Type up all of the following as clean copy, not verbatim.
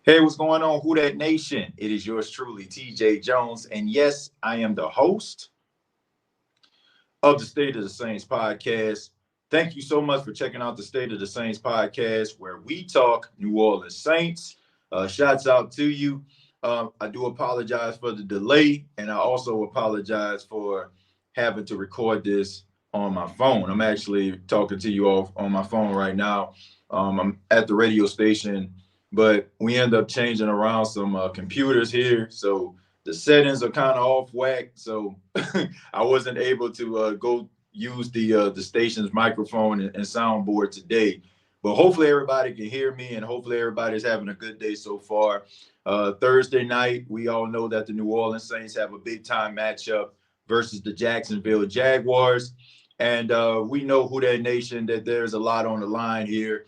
Hey, what's going on, Who That Nation? It is yours truly, TJ Jones. And yes, I am the host of the State of the Saints podcast. Thank you so much for checking out the State of the Saints podcast, where we talk New Orleans Saints. Shouts out to you. I do apologize for the delay, and I also apologize for having to record this on my phone. I'm actually talking to you off on my phone right now. I'm at the radio station, but we end up changing around some computers here, so the settings are kind of off whack. So I wasn't able to go use the station's microphone and soundboard today. But hopefully everybody can hear me, and hopefully everybody's having a good day so far. Thursday night, we all know that the New Orleans Saints have a big time matchup versus the Jacksonville Jaguars. And we know, Who That Nation, that there's a lot on the line here.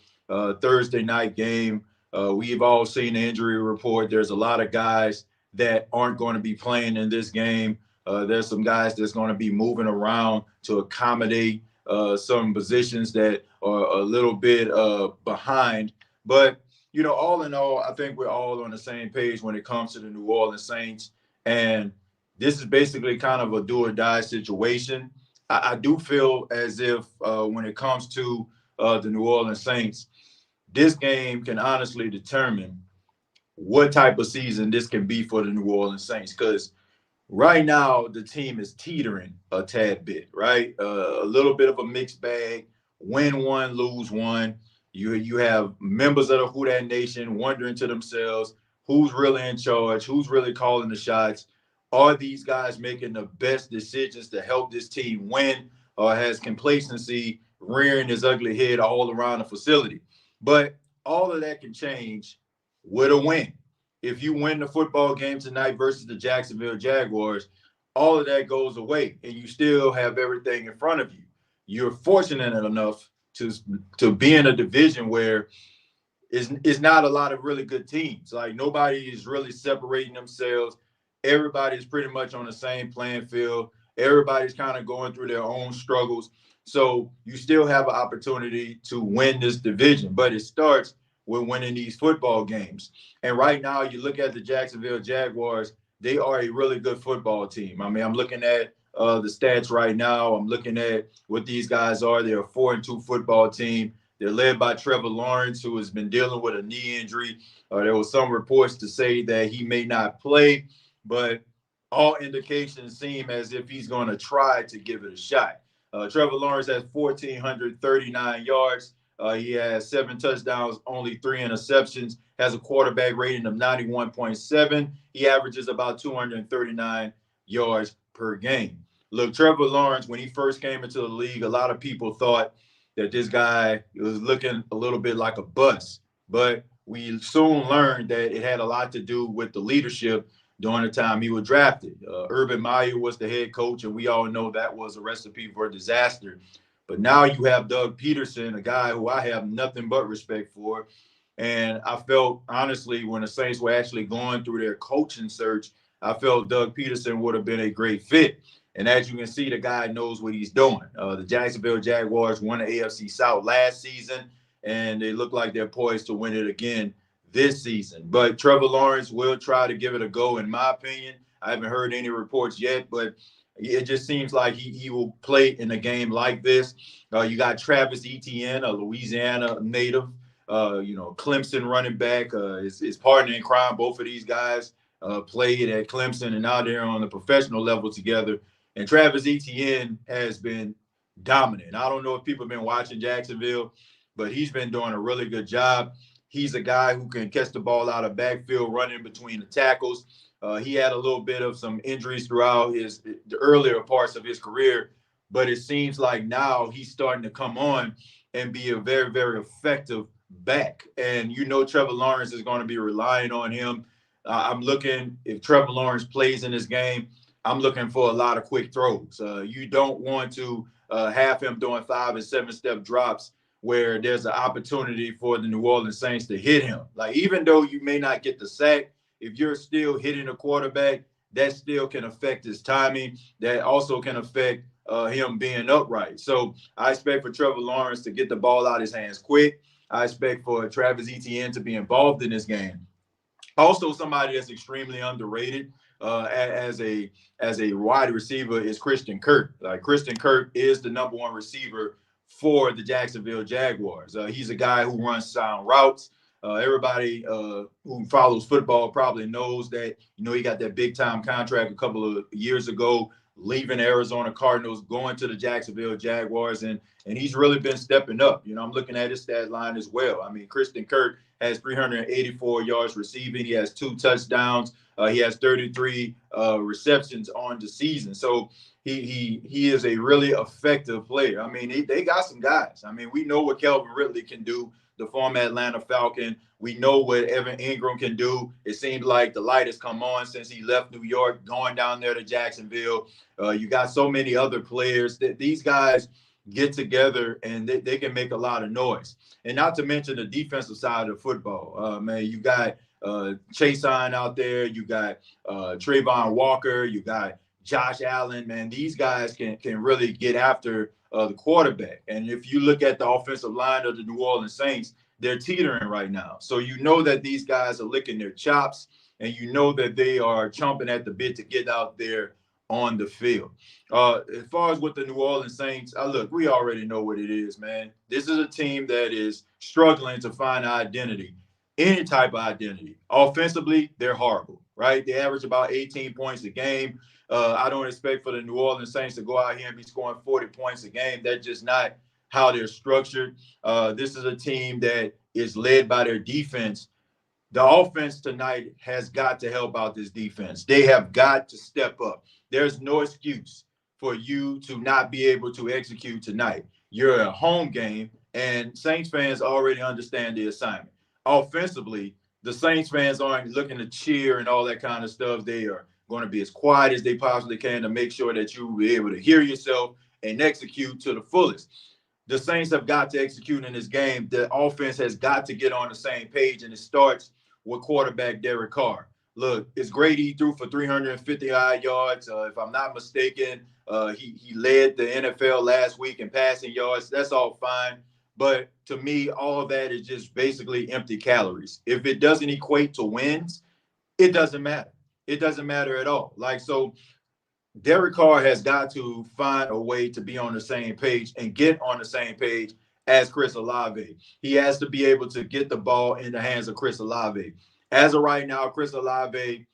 Thursday night game. We've all seen the injury report. There's a lot of guys that aren't going to be playing in this game. There's some guys that's going to be moving around to accommodate some positions that are a little bit behind. But, all in all, I think we're all on the same page when it comes to the New Orleans Saints. And this is basically kind of a do or die situation. I do feel as if when it comes to the New Orleans Saints, this game can honestly determine what type of season this can be for the New Orleans Saints. Because right now, the team is teetering a tad bit, right? A little bit of a mixed bag. Win one, lose one. You have members of the Who That Nation wondering to themselves, who's really in charge? Who's really calling the shots? Are these guys making the best decisions to help this team win? Or has complacency rearing his ugly head all around the facility? But all of that can change with a win. If you win the football game tonight versus the Jacksonville Jaguars, all of that goes away, and you still have everything in front of you. You're fortunate enough to be in a division where it's not a lot of really good teams. Like, nobody is really separating themselves. Everybody's pretty much on the same playing field. Everybody's kind of going through their own struggles. So you still have an opportunity to win this division, but it starts with winning these football games. And right now, you look at the Jacksonville Jaguars, they are a really good football team. I mean, I'm looking at the stats right now. I'm looking at what these guys are. They're a 4-2 football team. They're led by Trevor Lawrence, who has been dealing with a knee injury. There were some reports to say that he may not play, but all indications seem as if he's going to try to give it a shot. Trevor Lawrence has 1,439 yards. He has 7 touchdowns, only 3 interceptions, has a quarterback rating of 91.7. He averages about 239 yards per game. Look, Trevor Lawrence, when he first came into the league, a lot of people thought that this guy was looking a little bit like a bust. But we soon learned that it had a lot to do with the leadership during the time he was drafted. Urban Meyer was the head coach, and we all know that was a recipe for a disaster. But now you have Doug Peterson, a guy who I have nothing but respect for. And I felt, honestly, when the Saints were actually going through their coaching search, I felt Doug Peterson would have been a great fit. And as you can see, the guy knows what he's doing. The Jacksonville Jaguars won the AFC South last season, and they look like they're poised to win it again this season. But Trevor Lawrence will try to give it a go, in my opinion. I haven't heard any reports yet, but it just seems like he will play in a game like this. You got Travis Etienne, a Louisiana native, Clemson running back, his partner in crime. Both of these guys played at Clemson and now they're on the professional level together. And Travis Etienne has been dominant. I don't know if people have been watching Jacksonville, but he's been doing a really good job. He's a guy who can catch the ball out of backfield, running between the tackles. He had a little bit of some injuries throughout the earlier parts of his career, but it seems like now he's starting to come on and be a very, very effective back. And Trevor Lawrence is going to be relying on him. I'm looking, if Trevor Lawrence plays in this game, I'm looking for a lot of quick throws. You don't want to have him doing 5 and 7 step drops where there's an opportunity for the New Orleans Saints to hit him. Like, even though you may not get the sack, if you're still hitting a quarterback, that still can affect his timing. That also can affect him being upright. So I expect for Trevor Lawrence to get the ball out of his hands quick. I expect for Travis Etienne to be involved in this game. Also, somebody that's extremely underrated as a wide receiver is Christian Kirk. Like Christian Kirk is the #1 receiver for the Jacksonville Jaguars. He's a guy who runs sound routes. Everybody who follows football probably knows that, he got that big time contract a couple of years ago, leaving Arizona Cardinals, going to the Jacksonville Jaguars, and he's really been stepping up. I'm looking at his stat line as well. I mean, Christian Kirk has 384 yards receiving. He has 2 touchdowns. He has 33 receptions on the season. So he is a really effective player. I mean, they got some guys. I mean, we know what Calvin Ridley can do, the former Atlanta Falcon. We know what Evan Ingram can do. It seems like the light has come on since he left New York, going down there to Jacksonville. You got so many other players that these guys get together and they can make a lot of noise. And not to mention the defensive side of football. Man, you got Chason out there. You got Trayvon Walker. You got Josh Allen. Man, these guys can really get after the quarterback. And if you look at the offensive line of the New Orleans Saints, they're teetering right now. So you know that these guys are licking their chops, and you know that they are chomping at the bit to get out there on the field. As far as with the New Orleans Saints, look, we already know what it is, man. This is a team that is struggling to find identity, any type of identity. Offensively, they're horrible, right? They average about 18 points a game. I don't expect for the New Orleans Saints to go out here and be scoring 40 points a game. That's just not how they're structured. This is a team that is led by their defense. The offense tonight has got to help out this defense. They have got to step up. There's no excuse for you to not be able to execute tonight. You're a home game, and Saints fans already understand the assignment. Offensively, the Saints fans aren't looking to cheer and all that kind of stuff. They are going to be as quiet as they possibly can to make sure that you will be able to hear yourself and execute to the fullest. The Saints have got to execute in this game. The offense has got to get on the same page, and it starts with quarterback Derek Carr. Look, it's great he threw for 350-odd yards. If I'm not mistaken, he led the NFL last week in passing yards. That's all fine. But to me, all of that is just basically empty calories. If it doesn't equate to wins, it doesn't matter. It doesn't matter at all. So Derek Carr has got to find a way to be on the same page and get on the same page as Chris Olave. He has to be able to get the ball in the hands of Chris Olave. As of right now, Chris Olave,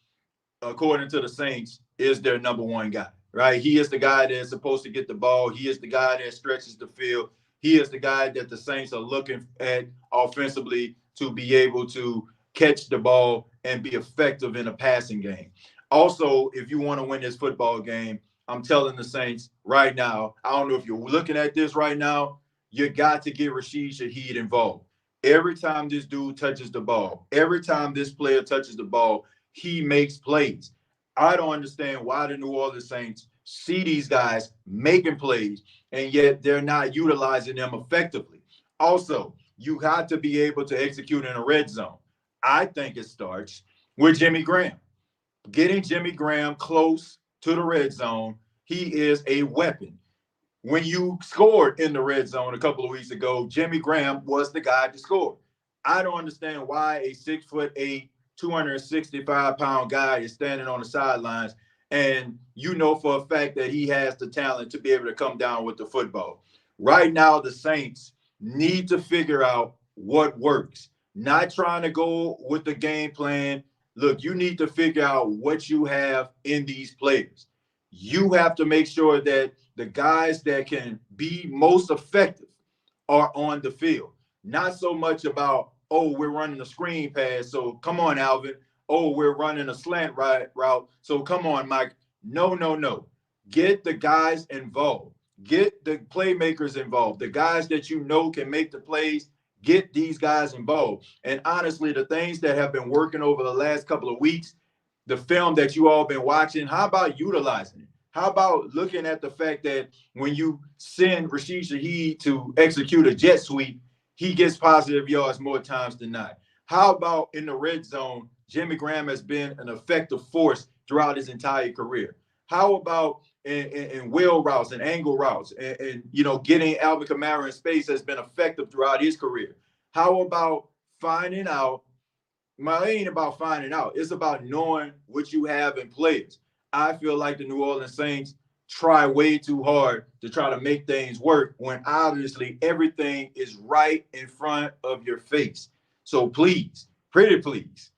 according to the Saints, is their #1 guy, right? He is the guy that's supposed to get the ball. He is the guy that stretches the field. He is the guy that the Saints are looking at offensively to be able to catch the ball and be effective in a passing game. Also, if you want to win this football game, I'm telling the Saints right now, I don't know if you're looking at this right now, you got to get Rashid Shaheed involved. Every time this dude touches the ball, every time this player touches the ball, he makes plays. I don't understand why the New Orleans Saints see these guys making plays, and yet they're not utilizing them effectively. Also, you got to be able to execute in a red zone. I think it starts with Jimmy Graham. Getting Jimmy Graham close to the red zone, he is a weapon. When you scored in the red zone a couple of weeks ago, Jimmy Graham was the guy to score. I don't understand why a 6'8", 265-pound guy is standing on the sidelines, and you know for a fact that he has the talent to be able to come down with the football. Right now, the Saints need to figure out what works. Not trying to go with the game plan. Look, you need to figure out what you have in these players. You have to make sure that the guys that can be most effective are on the field. Not so much about, oh, we're running a screen pass, so come on, Alvin. Oh, we're running a slant route, so come on, Mike. No. Get the guys involved. Get the playmakers involved. The guys that you know can make the plays, get these guys involved. And honestly, the things that have been working over the last couple of weeks, the film that you all been watching, how about utilizing it? How about looking at the fact that when you send Rashid Shaheed to execute a jet sweep, he gets positive yards more times than not? How about in the red zone, Jimmy Graham has been an effective force throughout his entire career? How about in wheel routes and angle routes and getting Alvin Kamara in space has been effective throughout his career? How about finding out it ain't about finding out. It's about knowing what you have in players. I feel like the New Orleans Saints try way too hard to try to make things work when obviously everything is right in front of your face. So please, pretty please,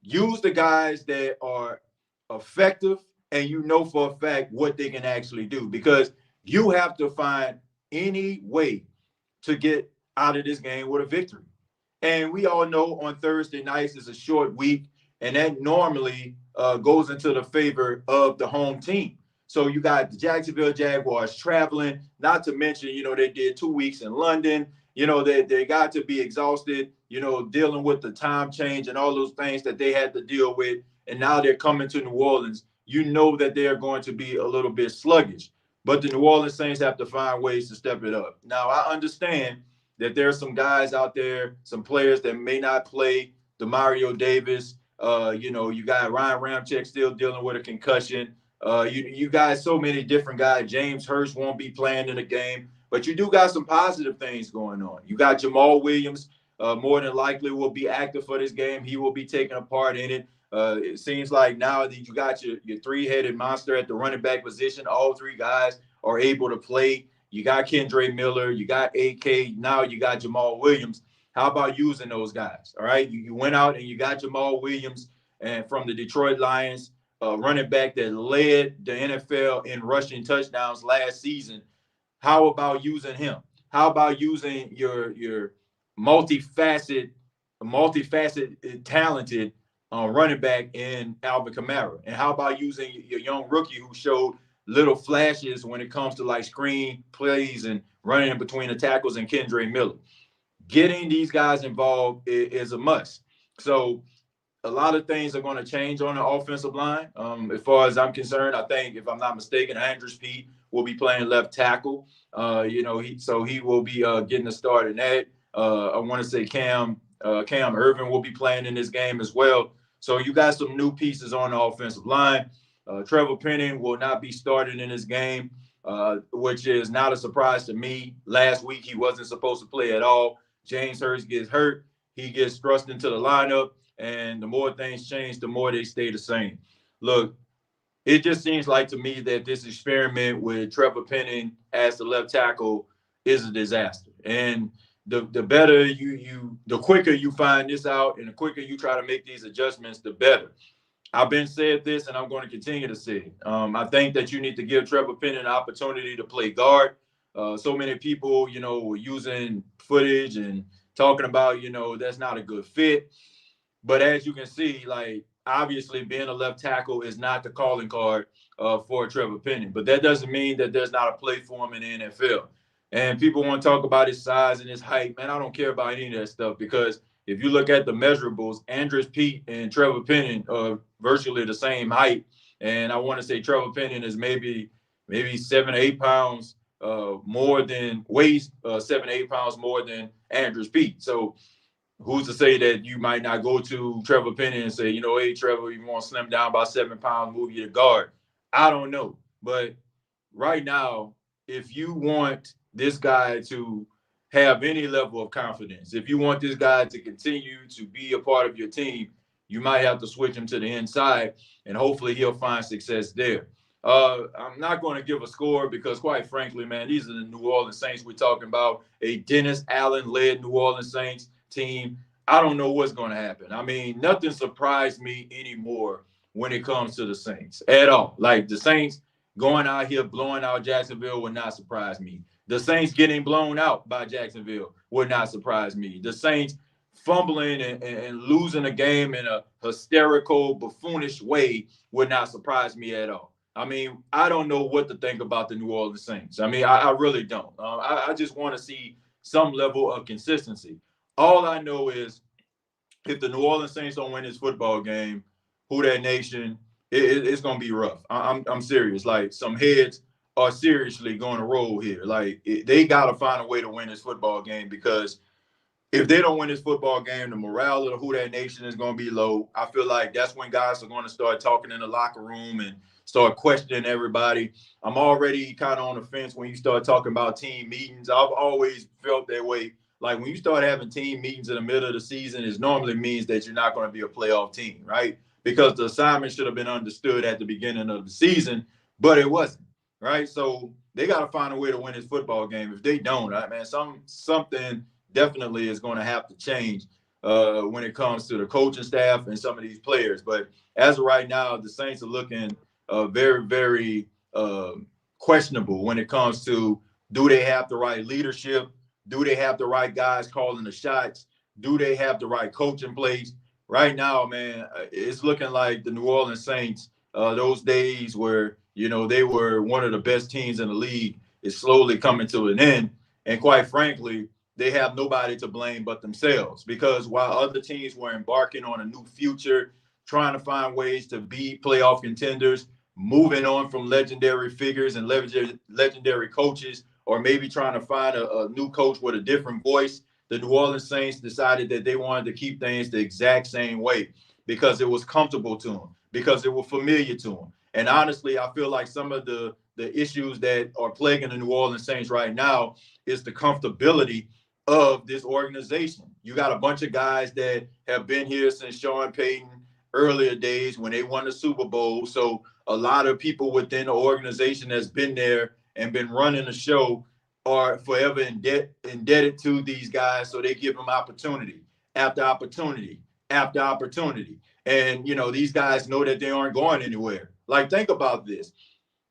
use the guys that are effective and you know for a fact what they can actually do, because you have to find any way to get out of this game with a victory. And we all know on Thursday nights is a short week, and that normally goes into the favor of the home team. So you got the Jacksonville Jaguars traveling, not to mention, they did 2 weeks in London. They got to be exhausted, dealing with the time change and all those things that they had to deal with. And now they're coming to New Orleans. You know that they're going to be a little bit sluggish. But the New Orleans Saints have to find ways to step it up. Now, I understand that there are some guys out there, some players that may not play. Demario Davis, you got Ryan Ramczyk still dealing with a concussion. You got so many different guys. James Hurst won't be playing in the game, but you do got some positive things going on. You got Jamal Williams, more than likely will be active for this game. He will be taking a part in it. It seems like now that you got your three-headed monster at the running back position, all three guys are able to play. You got Kendre Miller, you got AK, now you got Jamal Williams. How about using those guys? All right, you went out and you got Jamal Williams and from the Detroit Lions, running back that led the NFL in rushing touchdowns last season. How about using him? How about using your multifaceted, talented running back in Alvin Kamara? And how about using your young rookie who showed little flashes when it comes to like screen plays and running in between the tackles and Kendre Miller? Getting these guys involved is a must. So a lot of things are going to change on the offensive line. As far as I'm concerned, I think, if I'm not mistaken, Andrews Pete will be playing left tackle. He will be getting a start in that. I want to say Cam Irvin will be playing in this game as well. So you got some new pieces on the offensive line. Trevor Penning will not be starting in this game, which is not a surprise to me. Last week, he wasn't supposed to play at all. James Hurst gets hurt. He gets thrust into the lineup. And the more things change, the more they stay the same. Look, it just seems like to me that this experiment with Trevor Penning as the left tackle is a disaster. And the better the quicker you find this out and the quicker you try to make these adjustments, the better. I've been said this, and I'm going to continue to say it. I think that you need to give Trevor Penning an opportunity to play guard. So many people, were using footage and talking about, that's not a good fit. But as you can see, like, obviously being a left tackle is not the calling card for Trevor Penning. But that doesn't mean that there's not a play for him in the NFL. And people want to talk about his size and his height. Man, I don't care about any of that stuff, because if you look at the measurables, Andrews Pete and Trevor Penning are virtually the same height. And I want to say Trevor Penning is maybe 7 or 8 pounds weighs 7 or 8 pounds more than Andrews Pete. So who's to say that you might not go to Trevor Penning and say, hey, Trevor, you want to slim down by 7 pounds, move you to guard? I don't know. But right now, if you want this guy to have any level of confidence, if you want this guy to continue to be a part of your team, you might have to switch him to the inside, and hopefully he'll find success there. I'm not going to give a score because, quite frankly, man, these are the New Orleans Saints we're talking about, a Dennis Allen-led New Orleans Saints team. I don't know what's going to happen. I mean, nothing surprised me anymore when it comes to the Saints at all. Like, the Saints going out here blowing out Jacksonville would not surprise me. The Saints getting blown out by Jacksonville would not surprise me. The Saints fumbling and losing a game in a hysterical, buffoonish way would not surprise me at all. I mean, I don't know what to think about the New Orleans Saints. I mean, I really don't. I just want to see some level of consistency. All I know is if the New Orleans Saints don't win this football game, Who Dat Nation, it's going to be rough. I'm serious. Like, some heads are seriously going to roll here. Like, they got to find a way to win this football game, because if they don't win this football game, the morale of the Who Dat Nation is going to be low. I feel like that's when guys are going to start talking in the locker room and start questioning everybody. I'm already kind of on the fence when you start talking about team meetings. I've always felt that way like when you start having team meetings in the middle of the season, it normally means that you're not going to be a playoff team, right? Because the assignment should have been understood at the beginning of the season, but it wasn't, right? So they got to find a way to win this football game. If they don't, right, man, something definitely is going to have to change when it comes to the coaching staff and some of these players. But as of right now, the Saints are looking very, very questionable when it comes to, do they have the right leadership? Do they have the right guys calling the shots? Do they have the right coach in place? Right now, man, it's looking like the New Orleans Saints, those days where, they were one of the best teams in the league, is slowly coming to an end. And quite frankly, they have nobody to blame but themselves, because while other teams were embarking on a new future, trying to find ways to be playoff contenders, moving on from legendary figures and legendary coaches, or maybe trying to find a new coach with a different voice, the New Orleans Saints decided that they wanted to keep things the exact same way because it was comfortable to them, because it was familiar to them. And honestly, I feel like some of the issues that are plaguing the New Orleans Saints right now is the comfortability of this organization. You got a bunch of guys that have been here since Sean Payton earlier days when they won the Super Bowl. So a lot of people within the organization that's been there and been running the show are forever indebted to these guys. So they give them opportunity after opportunity after opportunity. And, these guys know that they aren't going anywhere. Like, think about this.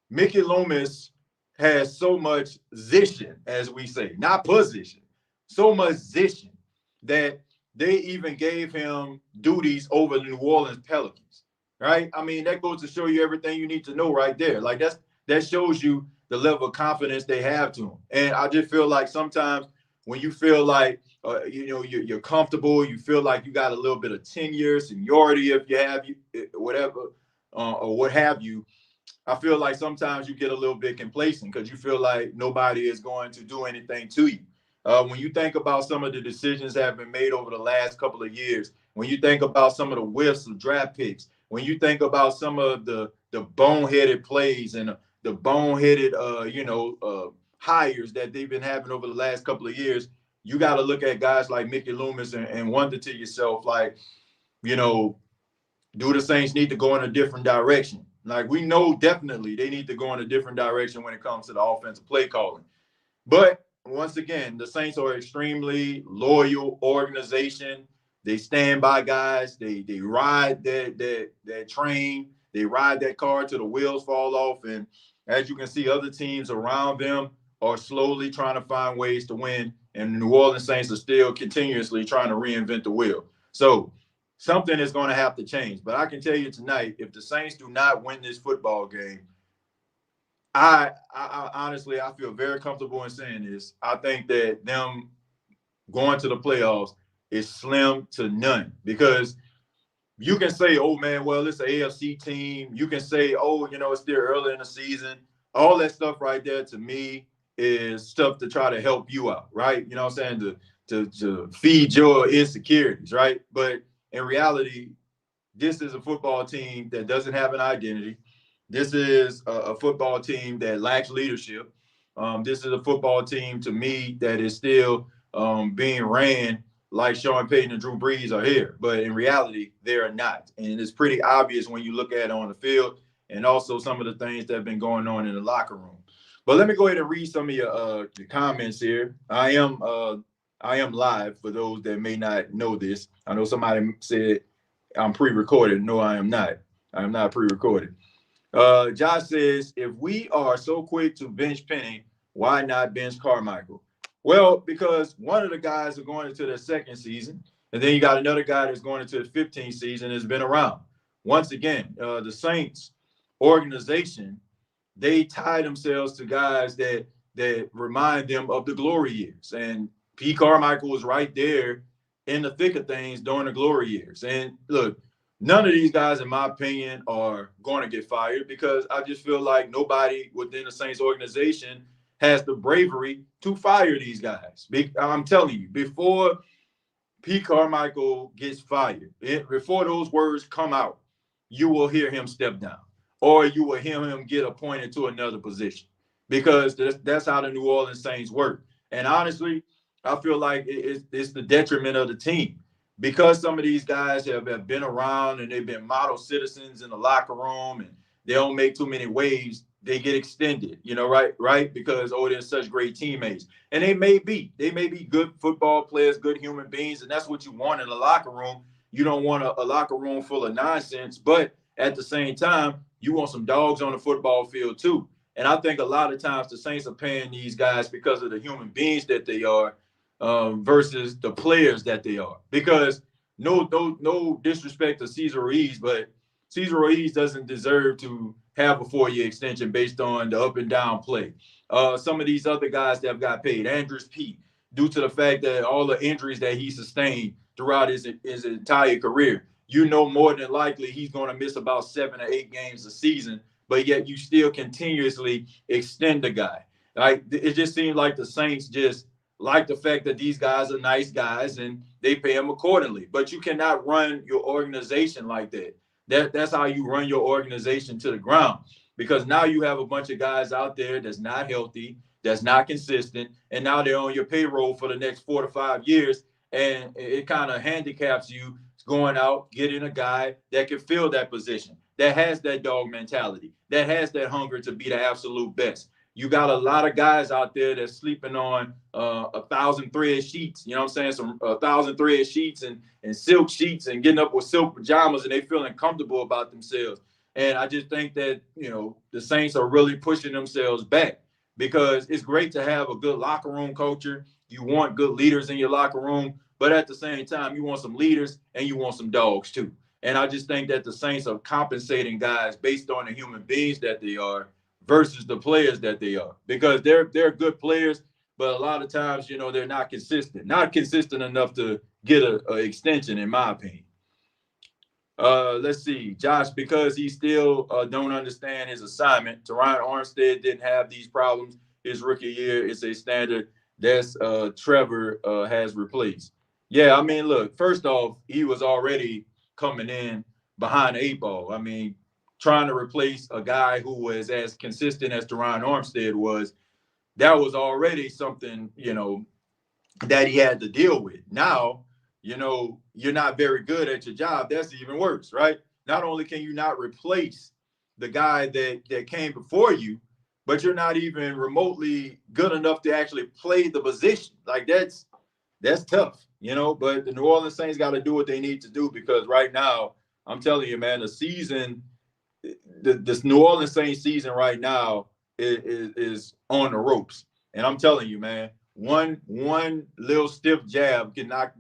Mickey Loomis has so much zition, as we say, not position, so much zition that they even gave him duties over the New Orleans Pelicans, right? I mean, that goes to show you everything you need to know right there. Like, that shows you the level of confidence they have to him. And I just feel like sometimes when you feel like, you're comfortable, you feel like you got a little bit of tenure, seniority, if you have whatever, or what have you, I feel like sometimes you get a little bit complacent because you feel like nobody is going to do anything to you. When you think about some of the decisions that have been made over the last couple of years, when you think about some of the whiffs of draft picks, when you think about some of the boneheaded plays and the boneheaded, hires that they've been having over the last couple of years, you got to look at guys like Mickey Loomis and wonder to yourself, like, do the Saints need to go in a different direction? Like, we know definitely they need to go in a different direction when it comes to the offensive play calling. But once again, the Saints are an extremely loyal organization. They stand by guys. They ride that train. They ride that car till the wheels fall off. And as you can see, other teams around them are slowly trying to find ways to win. And the New Orleans Saints are still continuously trying to reinvent the wheel. So something is going to have to change. But I can tell you tonight, if the Saints do not win this football game, I honestly, I feel very comfortable in saying this. I think that them going to the playoffs is slim to none, because you can say, oh, man, well, it's an AFC team. You can say, oh, it's still early in the season. All that stuff right there, to me, is stuff to try to help you out, right? You know what I'm saying? To feed your insecurities, right? But in reality, this is a football team that doesn't have an identity. This is a football team that lacks leadership. This is a football team, to me, that is still being ran like Sean Payton and Drew Brees are here. But in reality, they are not. And it's pretty obvious when you look at it on the field, and also some of the things that have been going on in the locker room. But let me go ahead and read some of your comments here. I am live for those that may not know this. I know somebody said I'm pre-recorded. No, I am not. I am not pre-recorded. Josh says, if we are so quick to bench Penny, why not bench Carmichael? Well, because one of the guys are going into their second season, and then you got another guy that's going into the 15th season, has been around. Once again, the Saints organization, they tie themselves to guys that remind them of the glory years. And P. Carmichael was right there in the thick of things during the glory years. And look, none of these guys, in my opinion, are going to get fired, because I just feel like nobody within the Saints organization has the bravery to fire these guys. I'm telling you, before P. Carmichael gets fired, before those words come out, you will hear him step down, or you will hear him get appointed to another position, because that's how the New Orleans Saints work. And honestly, I feel like it's the detriment of the team because some of these guys have been around and they've been model citizens in the locker room and they don't make too many waves. They get extended, right? Because they're such great teammates, and they may be good football players, good human beings, and that's what you want in a locker room. You don't want a locker room full of nonsense, but at the same time, you want some dogs on the football field too. And I think a lot of times the Saints are paying these guys because of the human beings that they are versus the players that they are. Because no disrespect to Cesar Ruiz, but Cesar Ruiz doesn't deserve to have a 4-year extension based on the up and down play. Some of these other guys that have got paid, Andrews Pete, due to the fact that all the injuries that he sustained throughout his entire career, more than likely he's going to miss about 7 or 8 games a season, but yet you still continuously extend the guy. Like, it just seems like the Saints just like the fact that these guys are nice guys and they pay them accordingly. But you cannot run your organization like that. That's how you run your organization to the ground, because now you have a bunch of guys out there that's not healthy, that's not consistent, and now they're on your payroll for the next 4 to 5 years, and it kind of handicaps you going out, getting a guy that can fill that position, that has that dog mentality, that has that hunger to be the absolute best. You got a lot of guys out there that's sleeping on 1,000 thread sheets, you know what I'm saying? Some 1,000 thread sheets and silk sheets and getting up with silk pajamas, and they feeling comfortable about themselves. And I just think that, the Saints are really pushing themselves back, because it's great to have a good locker room culture. You want good leaders in your locker room, but at the same time, you want some leaders and you want some dogs too. And I just think that the Saints are compensating guys based on the human beings that they are versus the players that they are, because they're good players, but a lot of times, they're not consistent enough to get a extension, in my opinion. Let's see, Josh, because he still don't understand his assignment. Teron Armstead didn't have these problems his rookie year. It's a standard that's Trevor has replaced. Yeah, I mean, look, first off, he was already coming in behind the 8 ball. I mean, trying to replace a guy who was as consistent as Teron Armstead was, that was already something, that he had to deal with. Now, you're not very good at your job. That's even worse, right? Not only can you not replace the guy that came before you, but you're not even remotely good enough to actually play the position. Like, that's tough, but the New Orleans Saints got to do what they need to do, because right now, I'm telling you, man, this New Orleans Saints season right now is on the ropes. And I'm telling you, man, one little stiff jab can knock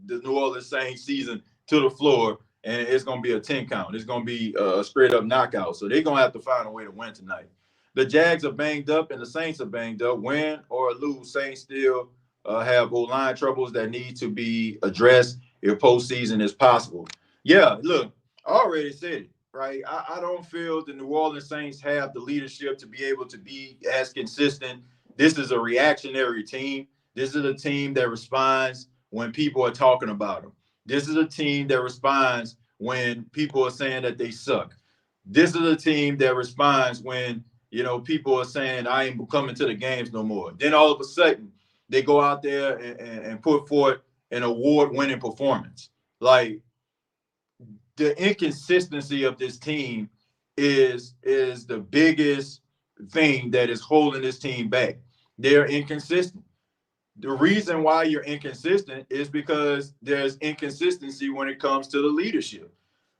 the New Orleans Saints season to the floor, and it's going to be a 10 count. It's going to be a straight up knockout. So they're going to have to find a way to win tonight. The Jags are banged up and the Saints are banged up. Win or lose, Saints still have O-line troubles that need to be addressed if postseason is possible. Yeah, look, I already said it, right? I don't feel the New Orleans Saints have the leadership to be able to be as consistent. This is a reactionary team. This is a team that responds when people are talking about them. This is a team that responds when people are saying that they suck. This is a team that responds when, people are saying, I ain't coming to the games no more. Then all of a sudden, they go out there and put forth an award-winning performance. Like, the inconsistency of this team is the biggest thing that is holding this team back. They're inconsistent. The reason why you're inconsistent is because there's inconsistency when it comes to the leadership.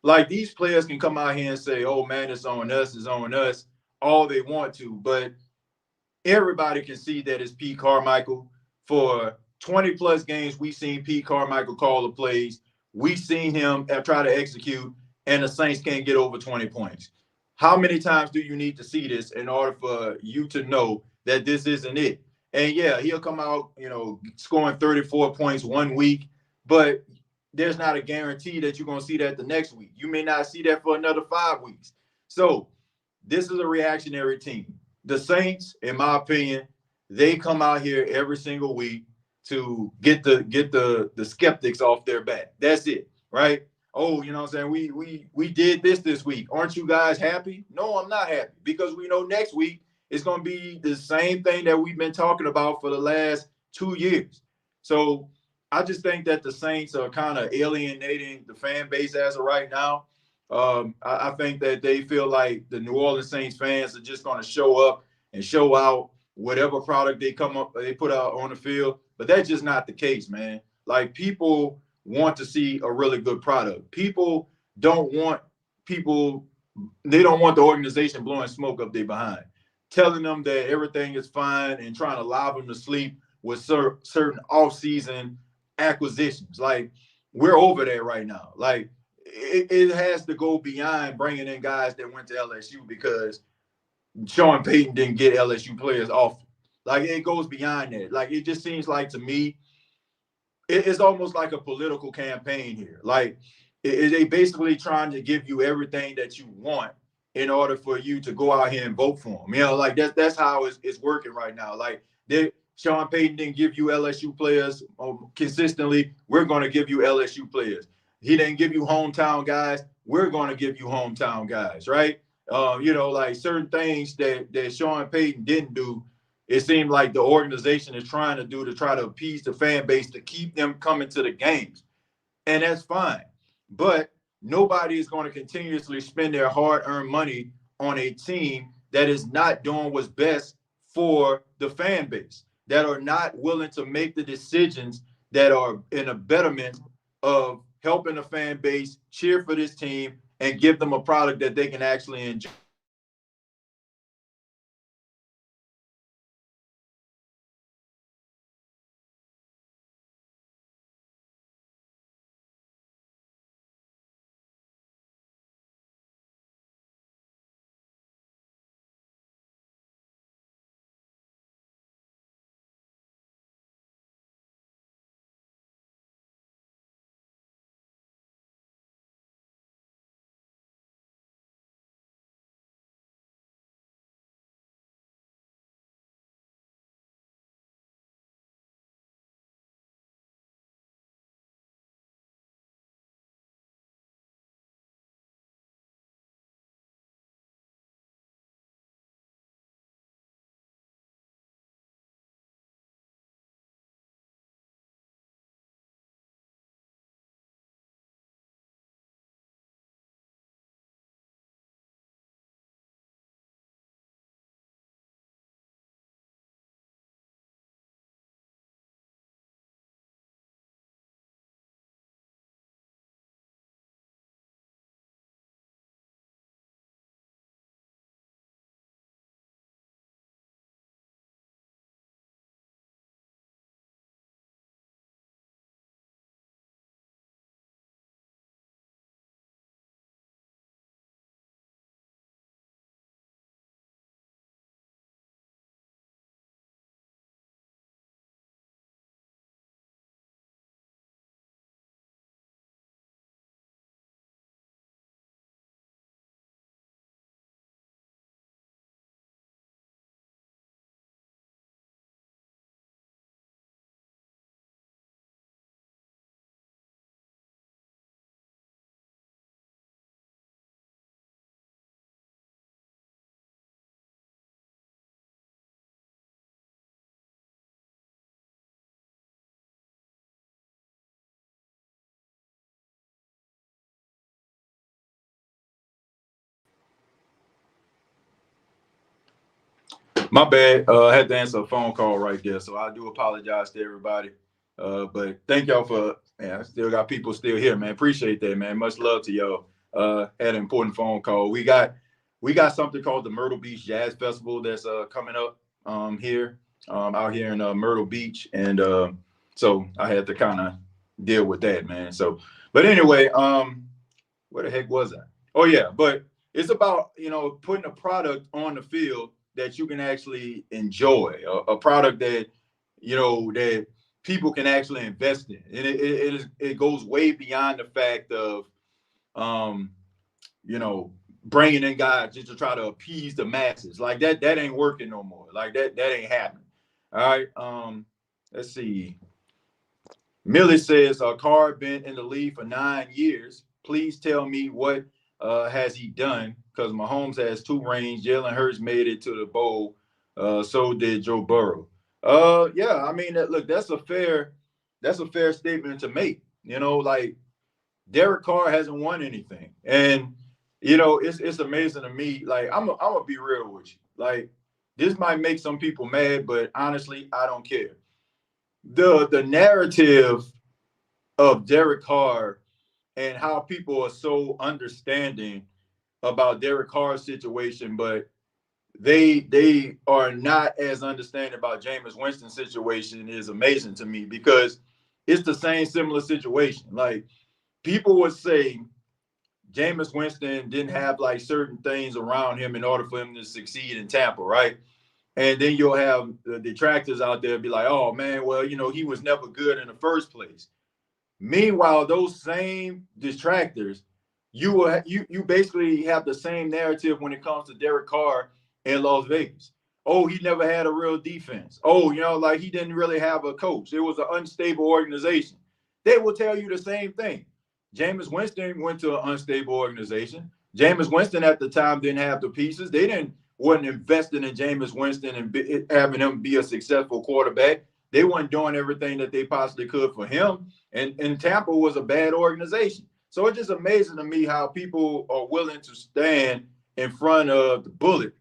Like, these players can come out here and say, oh man, it's on us, all they want to, but everybody can see that it's Pete Carmichael. For 20 plus games, we've seen Pete Carmichael call the plays. We've seen him try to execute, and the Saints can't get over 20 points. How many times do you need to see this in order for you to know that this isn't it? And yeah, he'll come out, scoring 34 points one week, but there's not a guarantee that you're going to see that the next week. You may not see that for another 5 weeks. So this is a reactionary team. The Saints, in my opinion, they come out here every single week to get the skeptics off their back. That's it, right? Oh, you know what I'm saying? We did this week. Aren't you guys happy? No, I'm not happy, because we know next week it's going to be the same thing that we've been talking about for the last 2 years. So I just think that the Saints are kind of alienating the fan base as of right now. I think that they feel like the New Orleans Saints fans are just going to show up and show out whatever product they put out on the field. But that's just not the case, man. Like, people want to see a really good product. People don't want people, they don't want the organization blowing smoke up their behind, telling them that everything is fine and trying to lob them to sleep with certain off-season acquisitions. Like, we're over there right now. Like, it has to go beyond bringing in guys that went to LSU because Sean Payton didn't get LSU players off. Like, it goes beyond that. Like, it just seems like, to me, it's almost like a political campaign here. Like, they basically trying to give you everything that you want in order for you to go out here and vote for them. You know, like, that's how it's working right now. Like, Sean Payton didn't give you LSU players consistently. We're going to give you LSU players. He didn't give you hometown guys. We're going to give you hometown guys, right? Like, certain things that Sean Payton didn't do, it seemed like the organization is trying to do to try to appease the fan base to keep them coming to the games. And that's fine. But nobody is going to continuously spend their hard-earned money on a team that is not doing what's best for the fan base, that are not willing to make the decisions that are in a betterment of helping the fan base cheer for this team and give them a product that they can actually enjoy. My bad. I had to answer a phone call right there, so I do apologize to everybody. But thank y'all for, man, I still got people still here, man. Appreciate that, man. Much love to y'all. Had an important phone call. We got something called the Myrtle Beach Jazz Festival that's coming up here out here in Myrtle Beach, and so I had to kind of deal with that, man. So, but anyway, where the heck was I? Oh yeah, but it's about, putting a product on the field that you can actually enjoy, a product that that people can actually invest in, and it goes way beyond the fact of bringing in guys just to try to appease the masses. Like, that ain't working no more. Like, that ain't happening. All right. Let's see. Millie says, Carr been in the league for 9 years. Please tell me what has he done? Because Mahomes has 2 rings. Jalen Hurts made it to the bowl. So did Joe Burrow. Yeah, I mean, look, that's a fair that's a fair statement to make. You know, like Derek Carr hasn't won anything, and you know it's amazing to me. Like I'm gonna be real with you. Like this might make some people mad, but honestly, I don't care. The narrative of Derek Carr and how people are so understanding about Derek Carr's situation, but they are not as understanding about Jameis Winston's situation is amazing to me because it's the same similar situation. Like people would say Jameis Winston didn't have like certain things around him in order for him to succeed in Tampa, right? And then you'll have the detractors out there be like, oh man, well, you know, he was never good in the first place. Meanwhile, those same detractors, you basically have the same narrative when it comes to Derek Carr in Las Vegas. Oh, he never had a real defense. Oh, you know, like he didn't really have a coach. It was an unstable organization. They will tell you the same thing. Jameis Winston went to an unstable organization. Jameis Winston at the time didn't have the pieces. They wasn't investing in Jameis Winston and having him be a successful quarterback. They weren't doing everything that they possibly could for him. And Tampa was a bad organization. So it's just amazing to me how people are willing to stand in front of the bullet,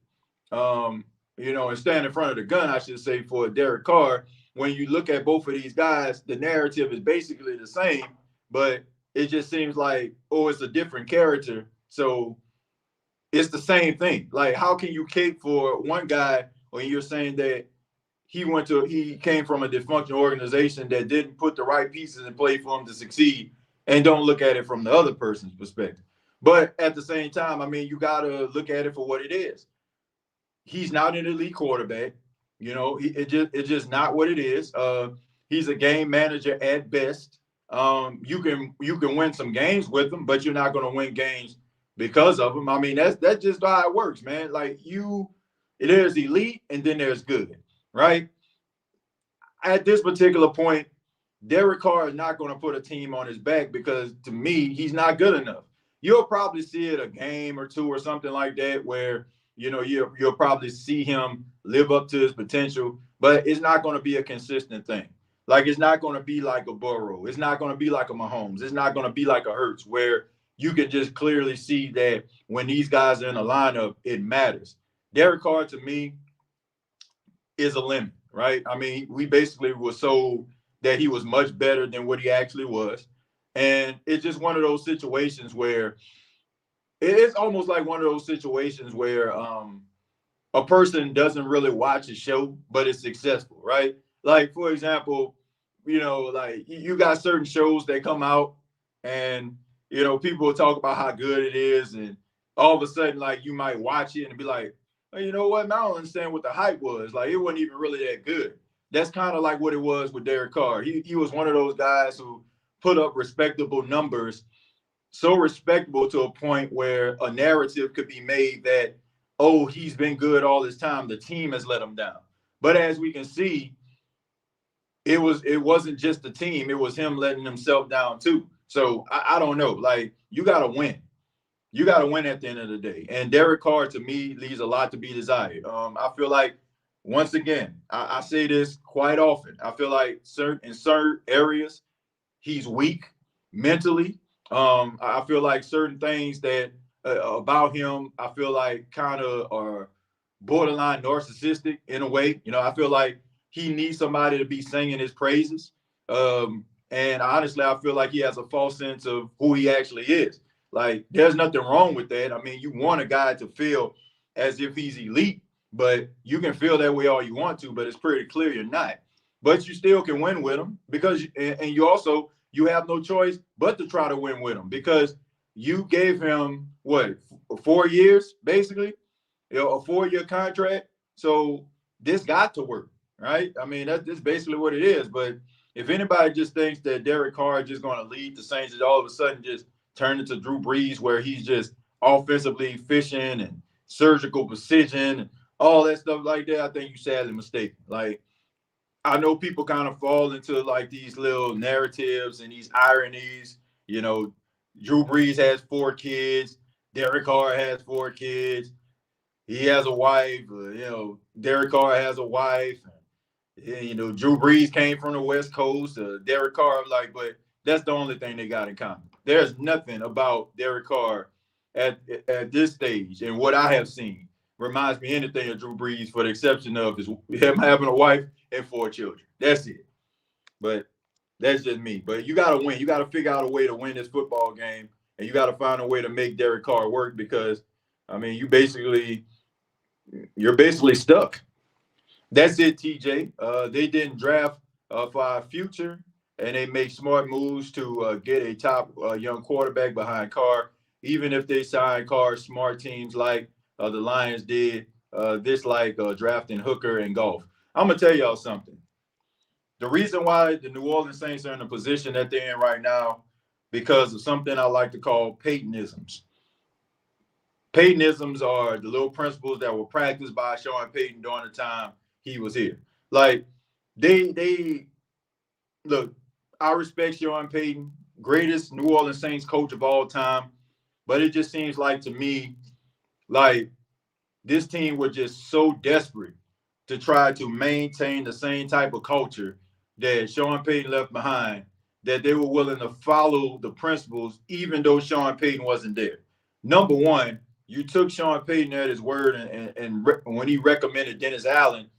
you know, and stand in front of the gun, I should say, for Derek Carr. When you look at both of these guys, the narrative is basically the same, but it just seems like, oh, it's a different character. So it's the same thing. Like, how can you cape for one guy when you're saying that he came from a dysfunctional organization that didn't put the right pieces in play for him to succeed, and don't look at it from the other person's perspective? But at the same time, I mean, you got to look at it for what it is. He's not an elite quarterback. You know, it's just not what it is. He's a game manager at best. You can win some games with him, but you're not going to win games because of him. I mean, that's just how it works, man. Like there's elite and then there's good, right? At this particular point, Derek Carr is not going to put a team on his back because, to me, he's not good enough. You'll probably see it a game or two or something like that where, you know, you'll probably see him live up to his potential, but it's not going to be a consistent thing. Like, it's not going to be like a Burrow. It's not going to be like a Mahomes. It's not going to be like a Hurts where you can just clearly see that when these guys are in a lineup, it matters. Derek Carr, to me, is a limit, right? I mean, we basically were sold that he was much better than what he actually was. And it's just one of those situations where it's almost like one of those situations where a person doesn't really watch a show, but it's successful, right? Like, for example, you know, like you got certain shows that come out and, you know, people will talk about how good it is. And all of a sudden, like, you might watch it and be like, well, you know what? I don't understand what the hype was. Like, it wasn't even really that good. That's kind of like what it was with Derek Carr. He was one of those guys who put up respectable numbers, so respectable to a point where a narrative could be made that, oh, he's been good all this time. The team has let him down. But as we can see, it wasn't just the team. It was him letting himself down too. So I don't know. Like, you got to win. You got to win at the end of the day. And Derek Carr, to me, leaves a lot to be desired. I feel like, once again, I say this quite often. I feel like in certain areas, he's weak mentally. I feel like certain things that about him, I feel like kind of are borderline narcissistic in a way. You know, I feel like he needs somebody to be singing his praises. And honestly, I feel like he has a false sense of who he actually is. Like, there's nothing wrong with that. I mean, you want a guy to feel as if he's elite, but you can feel that way all you want to, but it's pretty clear you're not. But you still can win with him because, and you have no choice but to try to win with him because you gave him, 4 years, basically, you know, a 4-year contract. So this got to work, right? I mean, that's basically what it is. But if anybody just thinks that Derek Carr is just going to lead the Saints and all of a sudden just turn into Drew Brees where he's just offensively efficient and surgical precision and all that stuff like that, I think you're sadly mistaken. Like, I know people kind of fall into like these little narratives and these ironies. You know, Drew Brees has 4 kids. Derek Carr has 4 kids. He has a wife. You know, Derek Carr has a wife. You know, Drew Brees came from the West Coast. Derek Carr, but that's the only thing they got in common. There's nothing about Derek Carr at this stage and what I have seen reminds me anything of Drew Brees, for the exception of him having a wife and 4 children. That's it. But that's just me. But you got to win. You got to figure out a way to win this football game, and you got to find a way to make Derek Carr work because, I mean, you're basically stuck. That's it, TJ. They didn't draft for our future, and they make smart moves to get a top young quarterback behind Carr. Even if they sign Carr, smart teams like the Lions did, drafting Hooker and Goff. I'm going to tell y'all something. The reason why the New Orleans Saints are in the position that they're in right now, because of something I like to call Paytonisms. Paytonisms are the little principles that were practiced by Sean Payton during the time he was here. Like, they look, I respect Sean Payton, greatest New Orleans Saints coach of all time, but it just seems like to me, like, this team was just so desperate to try to maintain the same type of culture that Sean Payton left behind, that they were willing to follow the principles, even though Sean Payton wasn't there. Number one, you took Sean Payton at his word, and when he recommended Dennis Allen,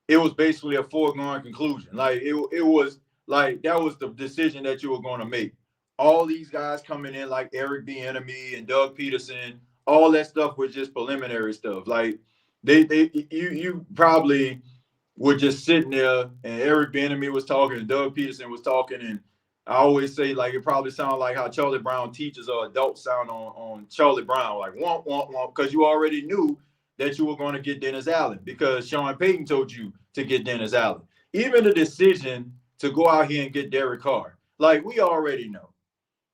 it was basically a foregone conclusion. Like, it was like that was the decision that you were going to make. All these guys coming in like Eric Bieniemy and Doug Peterson, all that stuff was just preliminary stuff. Like, you probably were just sitting there, and Eric Bieniemy was talking, and Doug Peterson was talking, and I always say, like, it probably sounded like how Charlie Brown teachers or adults sound on Charlie Brown, like, womp, womp, womp, because you already knew that you were going to get Dennis Allen because Sean Payton told you to get Dennis Allen. Even the decision to go out here and get Derek Carr, like, we already know.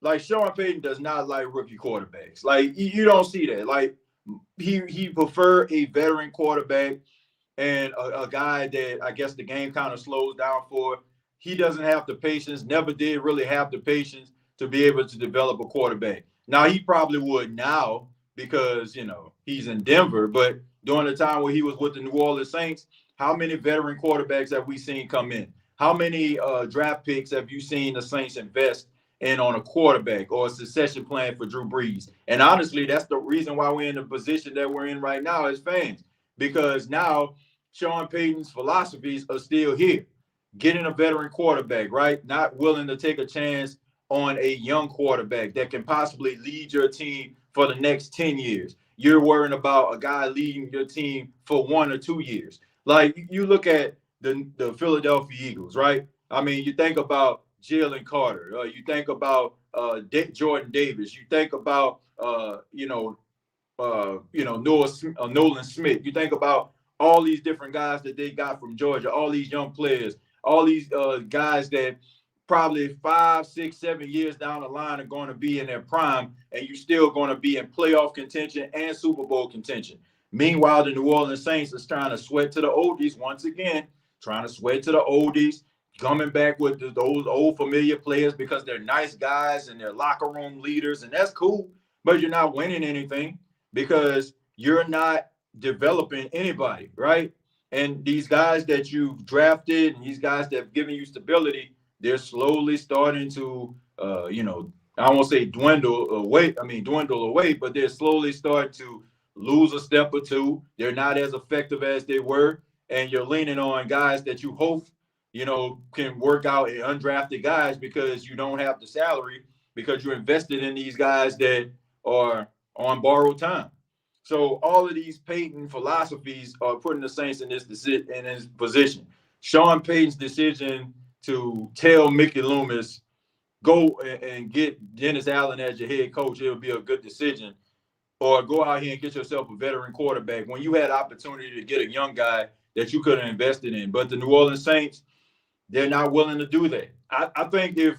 Like, Sean Payton does not like rookie quarterbacks. Like, you don't see that. Like, he prefer a veteran quarterback and a guy that I guess the game kind of slows down for. He doesn't have the patience, never did really have the patience to be able to develop a quarterback. Now, he probably would now because, you know, he's in Denver. But during the time where he was with the New Orleans Saints, how many veteran quarterbacks have we seen come in? How many draft picks have you seen the Saints invest in on a quarterback or a succession plan for Drew Brees? And honestly, that's the reason why we're in the position that we're in right now as fans, because now Sean Payton's philosophies are still here. Getting a veteran quarterback, right? Not willing to take a chance on a young quarterback that can possibly lead your team for the next 10 years. You're worrying about a guy leading your team for 1 or 2 years. Like, you look at the Philadelphia Eagles, right? I mean, you think about Jalen Carter. You think about Jordan Davis. You think about Nolan Smith. You think about all these different guys that they got from Georgia, all these young players, all these guys that probably 5, 6, 7 years down the line are going to be in their prime, and you're still going to be in playoff contention and Super Bowl contention. Meanwhile, the New Orleans Saints is trying to sweat to the oldies once again, coming back with those old familiar players because they're nice guys and they're locker room leaders, and that's cool, but you're not winning anything because you're not developing anybody, right? And these guys that you've drafted and these guys that have given you stability, they're slowly starting to, I won't say dwindle away, but they're slowly starting to lose a step or two. They're not as effective as they were, and you're leaning on guys that you hope, can work out in undrafted guys because you don't have the salary because you invested in these guys that are on borrowed time. So all of these Payton philosophies are putting the Saints in this position. Sean Payton's decision to tell Mickey Loomis, go and get Dennis Allen as your head coach, it'll be a good decision. Or go out here and get yourself a veteran quarterback when you had opportunity to get a young guy that you could have invested in. But the New Orleans Saints, they're not willing to do that. I think if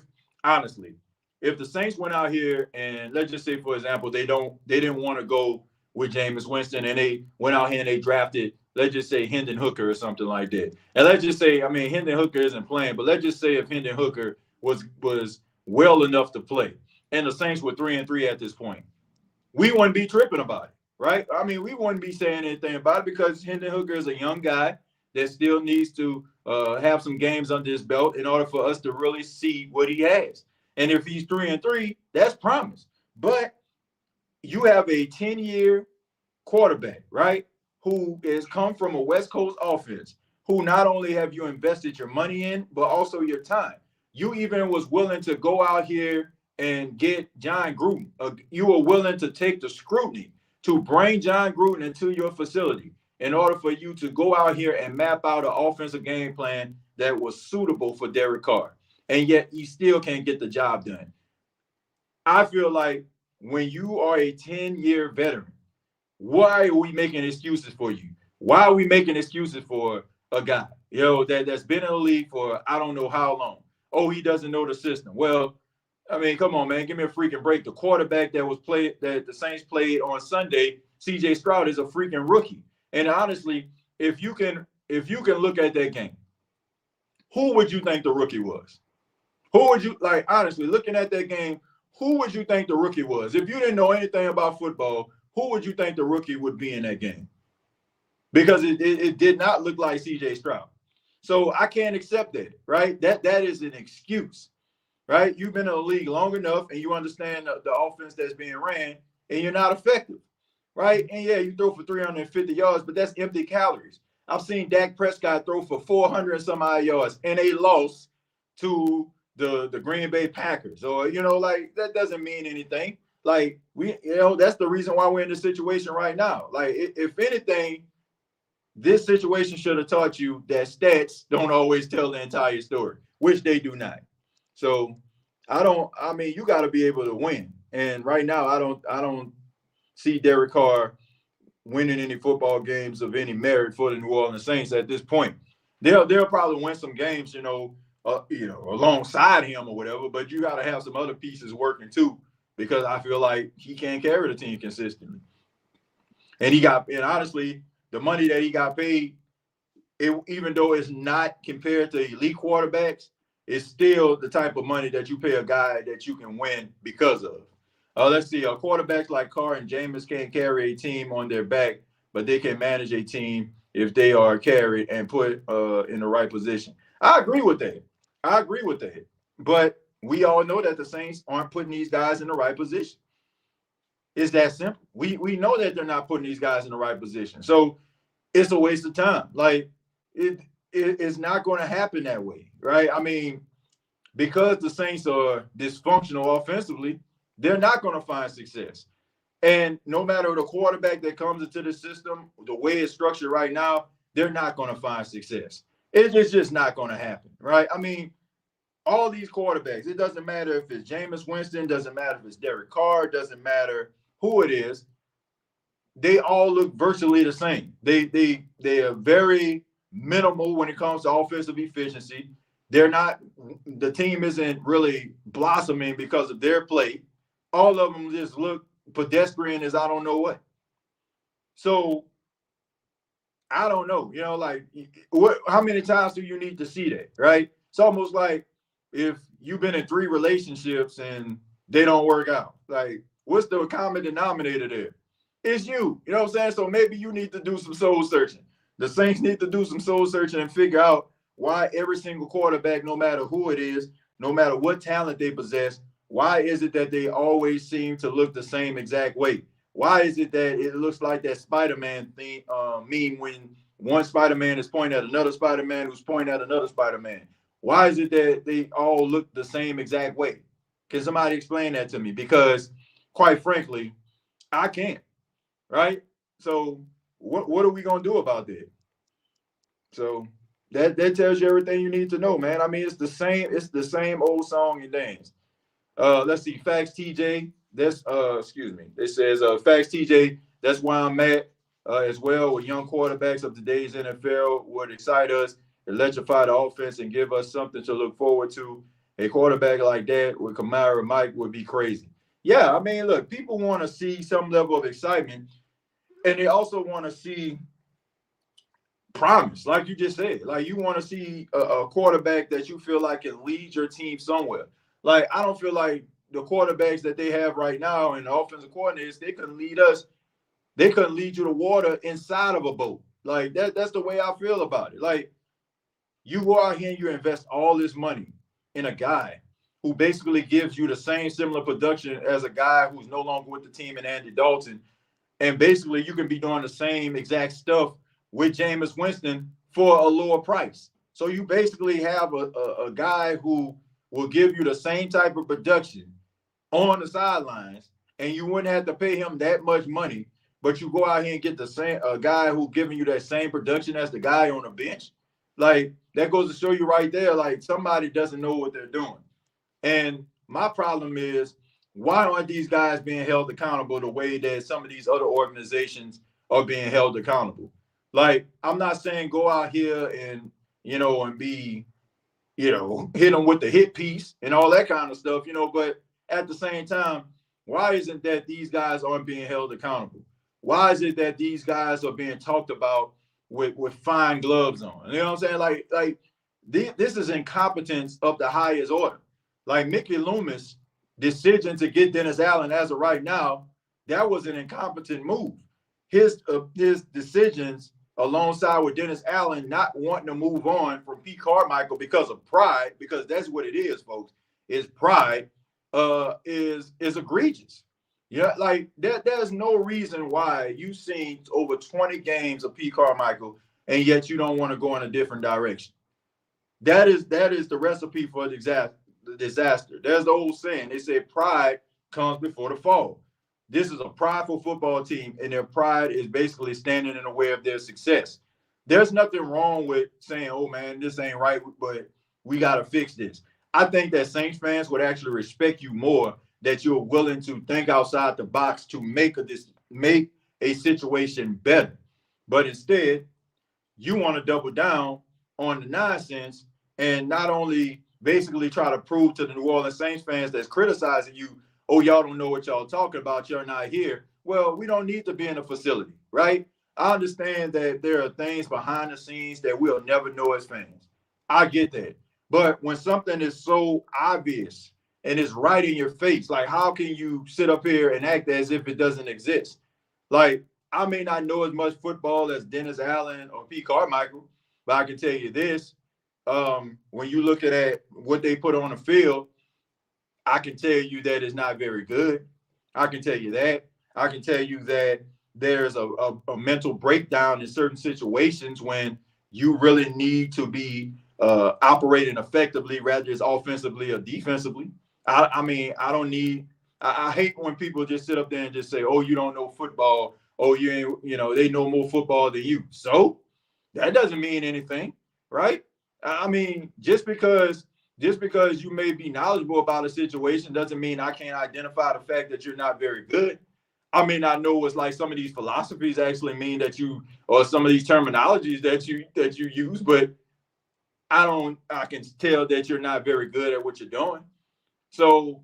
the Saints went out here and let's just say, for example, they didn't want to go with Jameis Winston and they went out here and they drafted, let's just say, Hendon Hooker or something like that. And let's just say, Hendon Hooker isn't playing, but let's just say if Hendon Hooker was well enough to play and the Saints were 3-3 at this point, we wouldn't be tripping about it, right? We wouldn't be saying anything about it because Hendon Hooker is a young guy that still needs to have some games under his belt in order for us to really see what he has. And if he's 3-3, that's promise. But you have a 10-year quarterback, right, who has come from a West Coast offense, who not only have you invested your money in, but also your time. You even was willing to go out here and get John Gruden. You were willing to take the scrutiny to bring John Gruden into your facility in order for you to go out here and map out an offensive game plan that was suitable for Derek Carr. And yet you still can't get the job done. I feel like when you are a 10-year veteran, why are we making excuses for you? Why are we making excuses for a guy, that's been in the league for I don't know how long? Oh, he doesn't know the system. Well, I mean, come on, man, give me a freaking break. The quarterback that the Saints played on Sunday, C.J. Stroud, is a freaking rookie. And honestly, if you can look at that game, who would you think the rookie was? Who would you, honestly, looking at that game, who would you think the rookie was? If you didn't know anything about football, who would you think the rookie would be in that game? Because it did not look like C.J. Stroud. So I can't accept that, right? That is an excuse, right? You've been in the league long enough and you understand the offense that's being ran and you're not effective, right? And yeah, you throw for 350 yards, but that's empty calories. I've seen Dak Prescott throw for 400 and some odd yards and a loss to the Green Bay Packers. Or, that doesn't mean anything. That's the reason why we're in this situation right now. If anything, this situation should have taught you that stats don't always tell the entire story, which they do not. So you got to be able to win. And right now, I don't see Derek Carr winning any football games of any merit for the New Orleans Saints at this point. They'll probably win some games, alongside him or whatever, but you got to have some other pieces working too, because I feel like he can't carry the team consistently. And honestly, the money that he got paid, even though it's not compared to elite quarterbacks, it's still the type of money that you pay a guy that you can win because of. Let's see, quarterbacks like Carr and Jameis can't carry a team on their back, but they can manage a team if they are carried and put in the right position. I agree with that. But we all know that the Saints aren't putting these guys in the right position. It's that simple. We know that they're not putting these guys in the right position. So it's a waste of time. It's not going to happen that way, right? I mean, because the Saints are dysfunctional offensively, they're not going to find success. And no matter the quarterback that comes into the system, the way it's structured right now, they're not going to find success. It's just not going to happen, right? I mean, all these quarterbacks, it doesn't matter if it's Jameis Winston, doesn't matter if it's Derek Carr, doesn't matter who it is, they all look virtually the same. They are very minimal when it comes to offensive efficiency. The team isn't really blossoming because of their play. All of them just look pedestrian as I don't know what. So I don't know, how many times do you need to see that, right? It's almost like if you've been in 3 relationships and they don't work out, what's the common denominator there? It's you. You know what I'm saying? So maybe you need to do some soul searching. The Saints need to do some soul searching and figure out why every single quarterback, no matter who it is, no matter what talent they possess, why is it that they always seem to look the same exact way? Why is it that it looks like that Spider-Man thing meme when one Spider-Man is pointing at another Spider-Man who's pointing at another Spider-Man? Why is it that they all look the same exact way? Can somebody explain that to me? Because quite frankly, I can't, right? So what are we going to do about that? So that tells you everything you need to know, man. I mean, it's the same old song and dance. Let's see, Facts TJ. That's It says Facts TJ. That's why I'm at as well with young quarterbacks of today's NFL would excite us, electrify the offense, and give us something to look forward to. A quarterback like that with Kamara Mike would be crazy. Yeah, I mean, look, people want to see some level of excitement, and they also want to see promise, like you just said. You want to see a quarterback that you feel like can lead your team somewhere. I don't feel like the quarterbacks that they have right now and the offensive coordinators, they couldn't lead us. They couldn't lead you to water inside of a boat. That's the way I feel about it. You go out here and you invest all this money in a guy who basically gives you the same similar production as a guy who's no longer with the team in Andy Dalton. And basically you can be doing the same exact stuff with Jameis Winston for a lower price. So you basically have a guy who will give you the same type of production on the sidelines, and you wouldn't have to pay him that much money, but you go out here and get the same a guy who giving you that same production as the guy on the bench. Like, that goes to show you right there, like, somebody doesn't know what they're doing. And my problem is, why aren't these guys being held accountable the way that some of these other organizations are being held accountable? Like, I'm not saying go out here and, and be, hit them with the hit piece and all that kind of stuff, but at the same time, why isn't that these guys aren't being held accountable? Why is it that these guys are being talked about with fine gloves on? You know what I'm saying? Like this is incompetence of the highest order. Like, Mickey Loomis' decision to get Dennis Allen as of right now, that was an incompetent move. His decisions alongside with Dennis Allen not wanting to move on from Pete Carmichael because of pride, because that's what it is, folks, is pride, is egregious. Yeah, like there's no reason why you've seen over 20 games of Pete Carmichael and yet you don't want to go in a different direction. That is the recipe for disaster. There's the old saying. They say pride comes before the fall. This is a prideful football team, and their pride is basically standing in the way of their success. There's nothing wrong with saying, oh, man, this ain't right, but we got to fix this. I think that Saints fans would actually respect you more that you're willing to think outside the box to make a situation better. But instead, you want to double down on the nonsense and not only basically try to prove to the New Orleans Saints fans that's criticizing you, oh, y'all don't know what y'all talking about, you're not here. Well, we don't need to be in a facility, right? I understand that there are things behind the scenes that we'll never know as fans. I get that. But when something is so obvious and it's right in your face, like, how can you sit up here and act as if it doesn't exist? Like, I may not know as much football as Dennis Allen or Pete Carmichael, but I can tell you this. When you look at what they put on the field, I can tell you that it's not very good. I can tell you that. I can tell you that there's a mental breakdown in certain situations when you really need to be operating effectively, whether it's offensively or defensively. I hate when people just sit up there and just say, oh, you don't know football. Oh, you ain't, they know more football than you. So that doesn't mean anything, right? I mean, just because you may be knowledgeable about a situation doesn't mean I can't identify the fact that you're not very good. I may not know what's like some of these philosophies actually mean that you, or some of these terminologies that you use, but I can tell that you're not very good at what you're doing. So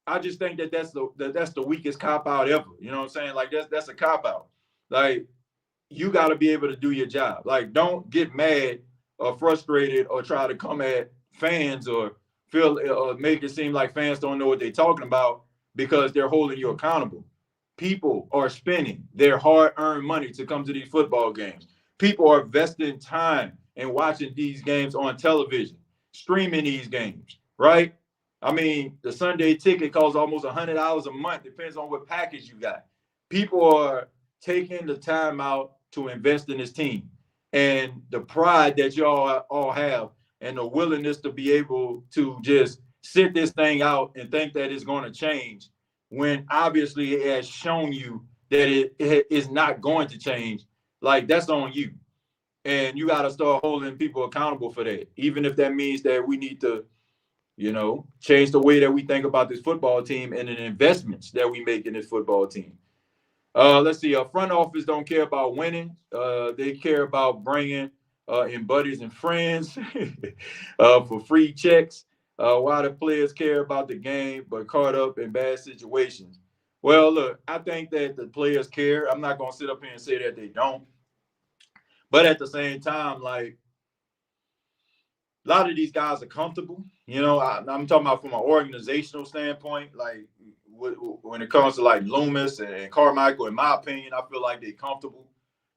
I just think that's the weakest cop out ever. You know what I'm saying? Like, that's a cop out. Like, you got to be able to do your job. Like, don't get mad or frustrated or try to come at fans or make it seem like fans don't know what they're talking about because they're holding you accountable. People are spending their hard-earned money to come to these football games. People are investing time and watching these games on television, streaming these games, right? I mean, the Sunday ticket costs almost $100 a month, depends on what package you got. People are taking the time out to invest in this team. And the pride that y'all all have and the willingness to be able to just sit this thing out and think that it's going to change when obviously it has shown you that it is not going to change, like, that's on you. And you got to start holding people accountable for that, even if that means that we need to, change the way that we think about this football team and the investments that we make in this football team. Let's see. Front office don't care about winning. They care about bringing in buddies and friends for free checks. While the players care about the game, but caught up in bad situations. Well, look, I think that the players care. I'm not going to sit up here and say that they don't. But at the same time, like, a lot of these guys are comfortable. I'm talking about from an organizational standpoint, like when it comes to like Loomis and Carmichael, in my opinion, I feel like they're comfortable.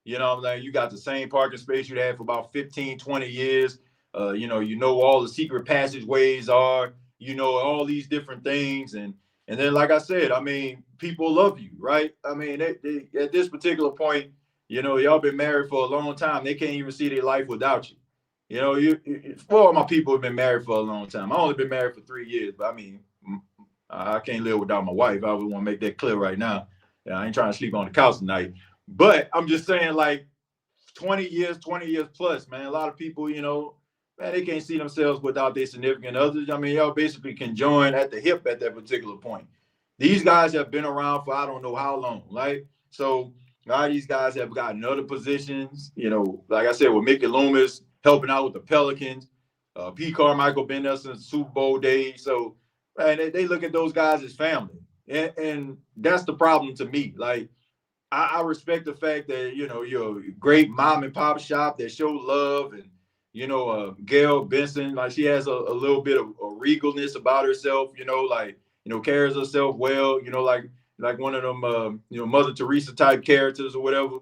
You know what I'm saying? You got the same parking space you had for about 15, 20 years. All the secret passageways are, all these different things. And then, like I said, I mean, people love you, right? I mean, they, at this particular point, y'all been married for a long time. They can't even see their life without you. Four of my people have been married for a long time. I only been married for 3 years, but I mean, I can't live without my wife. I would want to make that clear right now. I ain't trying to sleep on the couch tonight. But I'm just saying, like, 20 years plus, man. A lot of people, man, they can't see themselves without their significant others. I mean, y'all basically can join at the hip at that particular point. These guys have been around for I don't know how long, right? So a lot of these guys have gotten other positions, like I said, with Mickey Loomis helping out with the Pelicans. P. Carmichael been there since Super Bowl days. So, man, they look at those guys as family. And that's the problem to me. Like, I respect the fact that, you're a great mom and pop shop that show love. And, Gail Benson, like, she has a little bit of a regalness about herself, carries herself well, like one of them, Mother Teresa type characters or whatever.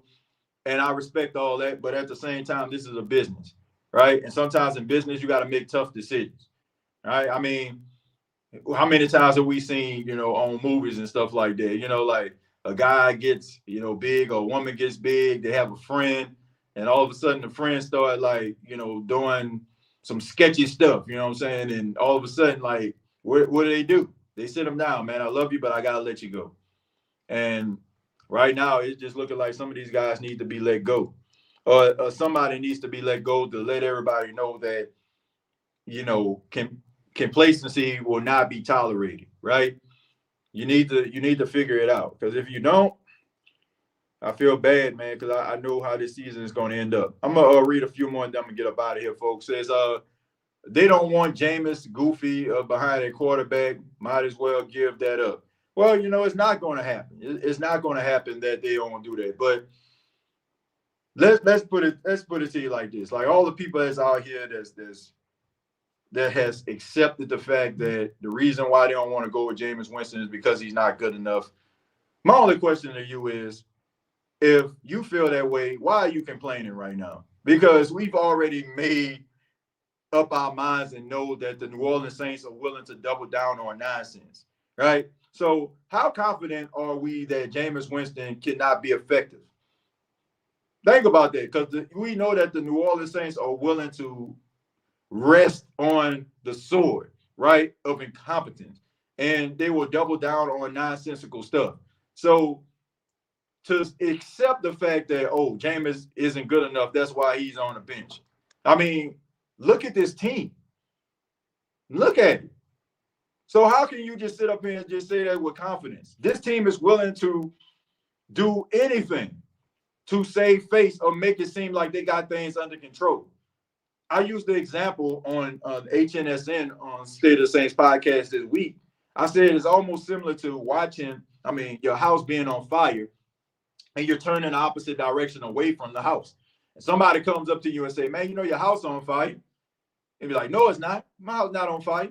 And I respect all that. But at the same time, this is a business, right? And sometimes in business, you got to make tough decisions, right? I mean, how many times have we seen, on movies and stuff like that, like a guy gets, big or a woman gets big, they have a friend, and all of a sudden the friend start like, doing some sketchy stuff, you know what I'm saying? And all of a sudden, like, what do? They sit them down, man. I love you, but I got to let you go. And right now, it's just looking like some of these guys need to be let go. Or somebody needs to be let go to let everybody know that, complacency will not be tolerated, right? You need to figure it out. Because if you don't, I feel bad, man, because I know how this season is going to end up. I'm going to read a few more and then I'm going to get up out of here, folks. It says, they don't want Jameis Goofy behind a quarterback. Might as well give that up. Well, it's not going to happen. It's not going to happen that they don't do that. But let's put it to you like this: like, all the people that's out here that has accepted the fact that the reason why they don't want to go with Jameis Winston is because he's not good enough. My only question to you is, if you feel that way, why are you complaining right now? Because we've already made up our minds and know that the New Orleans Saints are willing to double down on nonsense, right? So how confident are we that Jameis Winston cannot be effective? Think about that, because we know that the New Orleans Saints are willing to rest on the sword, right, of incompetence, and they will double down on nonsensical stuff. So to accept the fact that, Jameis isn't good enough, that's why he's on the bench. I mean, look at this team. Look at it. So how can you just sit up here and just say that with confidence? This team is willing to do anything to save face or make it seem like they got things under control. I used the example on HNSN on State of the Saints podcast this week. I said it's almost similar to watching, your house being on fire and you're turning the opposite direction away from the house. And somebody comes up to you and say, man, your house on fire. And be like, no, it's not. My house not on fire.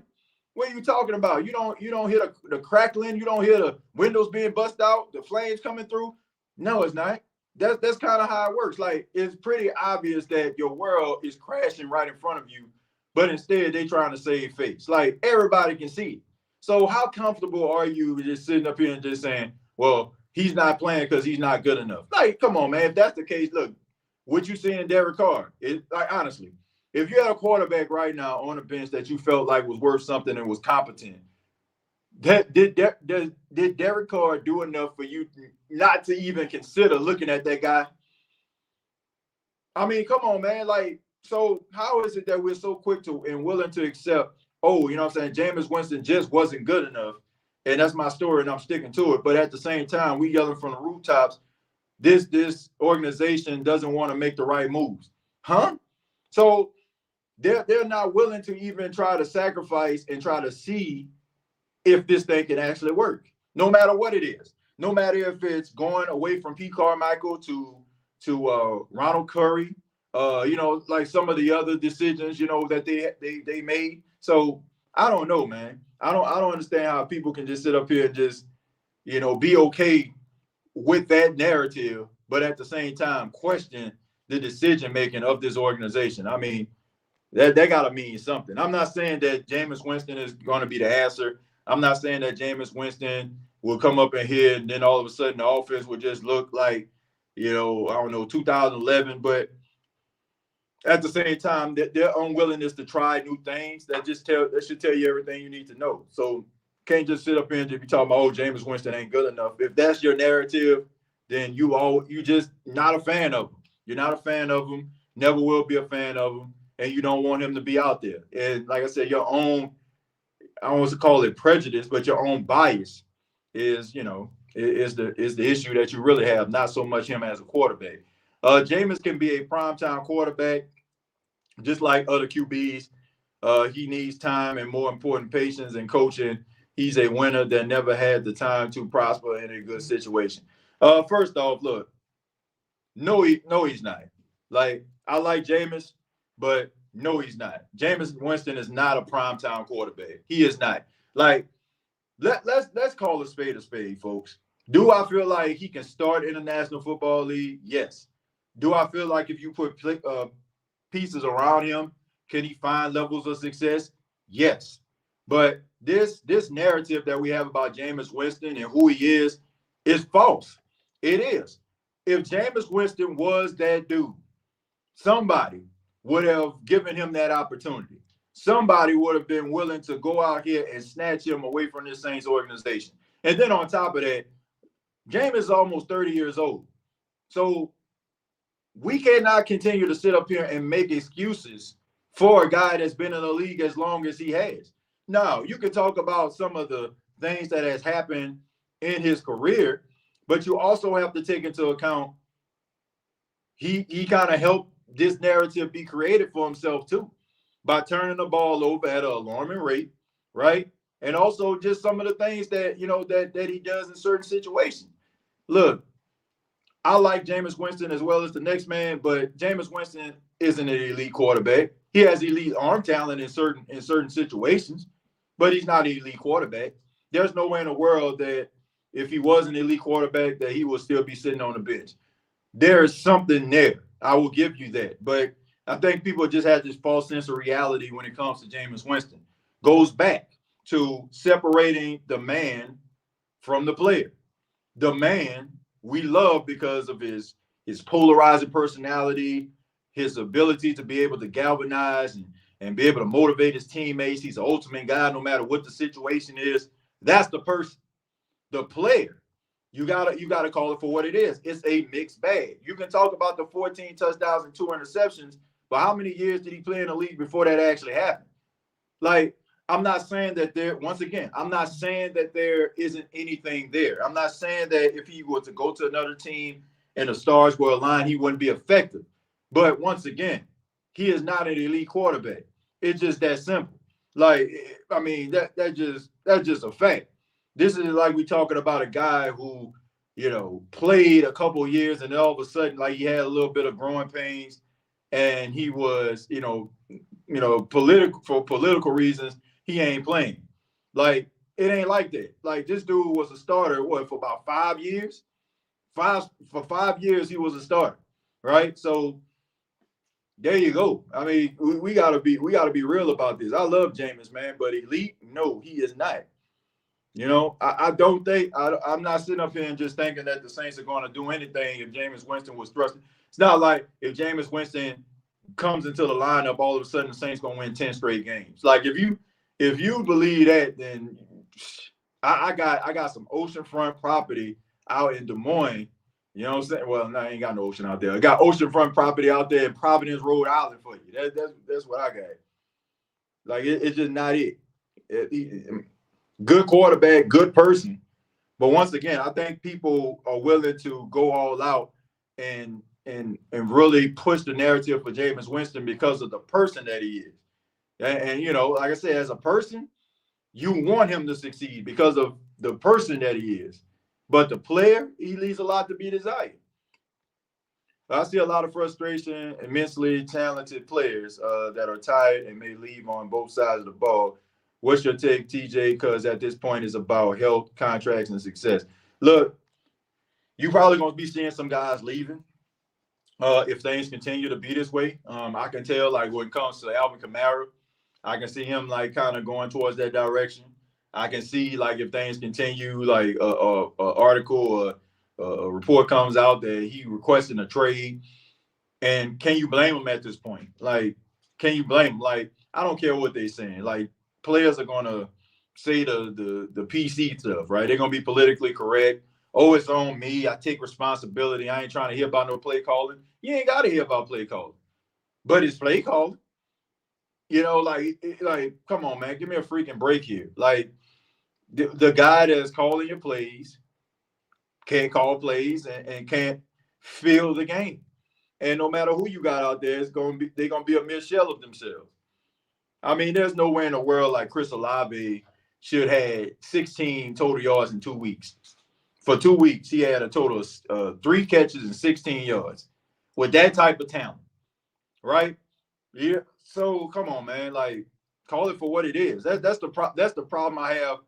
What are you talking about? You don't hear the crackling. You don't hear the windows being bust out, the flames coming through. No, it's not. That's kind of how it works. Like, it's pretty obvious that your world is crashing right in front of you, but instead they trying to save face. Like, everybody can see it. So how comfortable are you just sitting up here and just saying, well, he's not playing because he's not good enough? Like, come on, man. If that's the case, look, what you see in Derek Carr, honestly, if you had a quarterback right now on the bench that you felt like was worth something and was competent, did Derek Carr do enough for you not to even consider looking at that guy? I mean, come on, man. Like, so how is it that we're so quick to and willing to accept, Jameis Winston just wasn't good enough, and that's my story and I'm sticking to it. But at the same time, we yelling from the rooftops, this organization doesn't want to make the right moves. Huh? So they're not willing to even try to sacrifice and try to see if this thing can actually work, no matter what it is. No matter if it's going away from P. Carmichael to Ronald Curry, like some of the other decisions, that they made. So I don't know, man. I don't understand how people can just sit up here and just, be okay with that narrative, but at the same time question the decision making of this organization. I mean, That got to mean something. I'm not saying that Jameis Winston is going to be the answer. I'm not saying that Jameis Winston will come up in here and then all of a sudden the offense will just look like, I don't know, 2011. But at the same time, their unwillingness to try new things, that should tell you everything you need to know. So can't just sit up here and just be talking about, Jameis Winston ain't good enough. If that's your narrative, then you just not a fan of him. You're not a fan of him, never will be a fan of him, and you don't want him to be out there. And like I said, your own, I don't want to call it prejudice, but your own bias is the issue that you really have, not so much him as a quarterback. Jameis can be a primetime quarterback, just like other QBs. He needs time and, more important, patience and coaching. He's a winner that never had the time to prosper in a good situation. First off, look, no, he's not. Like, I like Jameis, but no, he's not. Jameis Winston is not a primetime quarterback. He is not. Like, let's call a spade, folks. Do I feel like he can start in the National Football League? Yes. Do I feel like if you put pieces around him, can he find levels of success? Yes. But this narrative that we have about Jameis Winston and who he is false. It is. If Jameis Winston was that dude, somebody would have given him that opportunity. Somebody would have been willing to go out here and snatch him away from this Saints organization. And then on top of that, Jameis is almost 30 years old. So we cannot continue to sit up here and make excuses for a guy that's been in the league as long as he has. Now, you can talk about some of the things that has happened in his career, but you also have to take into account he kind of helped this narrative be created for himself too, by turning the ball over at an alarming rate, right? And also just some of the things that, that he does in certain situations. Look, I like Jameis Winston as well as the next man, but Jameis Winston isn't an elite quarterback. He has elite arm talent in certain situations, but he's not an elite quarterback. There's no way in the world that if he was an elite quarterback that he would still be sitting on the bench. There is something there. I will give you that. But I think people just have this false sense of reality when it comes to Jameis Winston. Goes back to separating the man from the player. The man we love because of his polarizing personality, his ability to be able to galvanize and be able to motivate his teammates. He's an ultimate guy no matter what the situation is. That's the person. The player, you gotta call it for what it is. It's a mixed bag. You can talk about the 14 touchdowns and 2 interceptions, but how many years did he play in the league before that actually happened? Like, I'm not saying that I'm not saying that there isn't anything there. I'm not saying that if he were to go to another team and the stars were aligned, he wouldn't be effective. But once again, he is not an elite quarterback. It's just that simple. Like, I mean, that's just a fact. This is like we talking about a guy who, played a couple of years and then all of a sudden, like, he had a little bit of growing pains and he was, for political reasons, he ain't playing. Like, it ain't like that. Like, this dude was a starter, for about 5 years? For 5 years, he was a starter, right? So there you go. I mean, we gotta be real about this. I love Jameis, man, but elite, no, he is not. I don't think I'm not sitting up here and just thinking that the Saints are going to do anything if Jameis Winston was thrust. It's not like if Jameis Winston comes into the lineup, all of a sudden the Saints going to win 10 straight games. Like, if you believe that, then I got some oceanfront property out in Des Moines. You know what I'm saying? Well, no, I ain't got no ocean out there. I got oceanfront property out there in Providence, Rhode Island for you. That's what I got. Like, it's just not it. Good quarterback, good person. But once again, I think people are willing to go all out and really push the narrative for Jameis Winston because of the person that he is. And like I said, as a person, you want him to succeed because of the person that he is. But the player, he leaves a lot to be desired. I see a lot of frustration, immensely talented players that are tired and may leave on both sides of the ball. What's your take, TJ? Because at this point, it's about health, contracts, and success. Look, you're probably going to be seeing some guys leaving. if things continue to be this way. I can tell, like, when it comes to Alvin Kamara, I can see him, like, kind of going towards that direction. I can see, like, if things continue, like, a article or a report comes out that he requesting a trade. And can you blame him at this point? Like, can you blame him? Like, I don't care what they're saying. Like, players are gonna say the PC stuff, right? They're gonna be politically correct. Oh, it's on me. I take responsibility. I ain't trying to hear about no play calling. You ain't gotta hear about play calling, but it's play calling. Like, come on, man, give me a freaking break here. Like, the guy that's calling your plays can't call plays and can't feel the game. And no matter who you got out there, they're gonna be a mere shell of themselves. I mean, there's nowhere in the world like Chris Olave should have 16 total yards in 2 weeks. For 2 weeks, he had a total of 3 catches and 16 yards with that type of talent, right? Yeah. So come on, man. Like, call it for what it is. That's the problem I have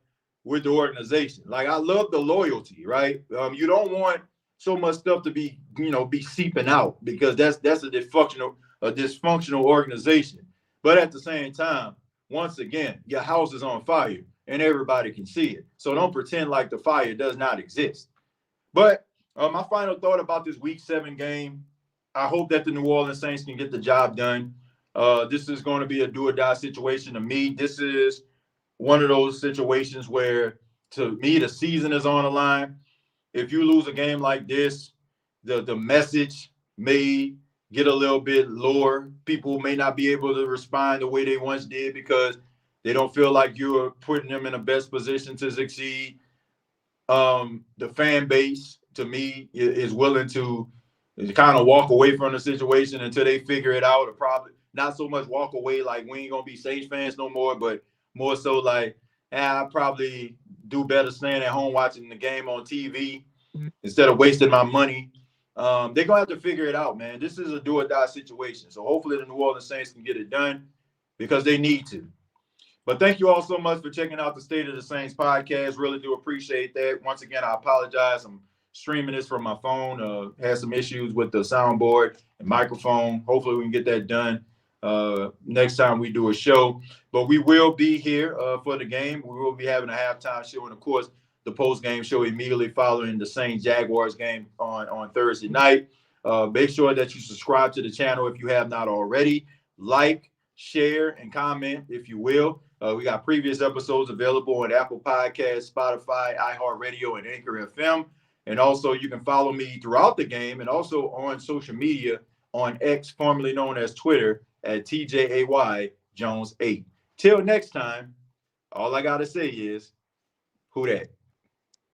with the organization. Like, I love the loyalty, right? You don't want so much stuff to be seeping out, because that's a dysfunctional organization. But at the same time, once again, your house is on fire and everybody can see it. So don't pretend like the fire does not exist. But my final thought about this Week 7 game, I hope that the New Orleans Saints can get the job done. This is going to be a do-or-die situation to me. This is one of those situations where, to me, the season is on the line. If you lose a game like this, the message may get a little bit lower. People may not be able to respond the way they once did because they don't feel like you're putting them in the best position to succeed. The fan base, to me, is willing to kind of walk away from the situation until they figure it out, or probably not so much walk away like we ain't going to be Saints fans no more, but more so like, I probably do better staying at home watching the game on TV instead of wasting my money. They're going to have to figure it out, man. This is a do-or-die situation. So hopefully the New Orleans Saints can get it done, because they need to. But thank you all so much for checking out the State of the Saints podcast. Really do appreciate that. Once again, I apologize. I'm streaming this from my phone. Had some issues with the soundboard and microphone. Hopefully we can get that done next time we do a show. But we will be here for the game. We will be having a halftime show, and of course, the post-game show immediately following the Saints Jaguars game on Thursday night. Make sure that you subscribe to the channel if you have not already. Like, share, and comment if you will. We got previous episodes available on Apple Podcasts, Spotify, iHeartRadio, and Anchor FM. And also, you can follow me throughout the game and also on social media on X, formerly known as Twitter, at TJAY Jones 8. Till next time, all I got to say is, who dat?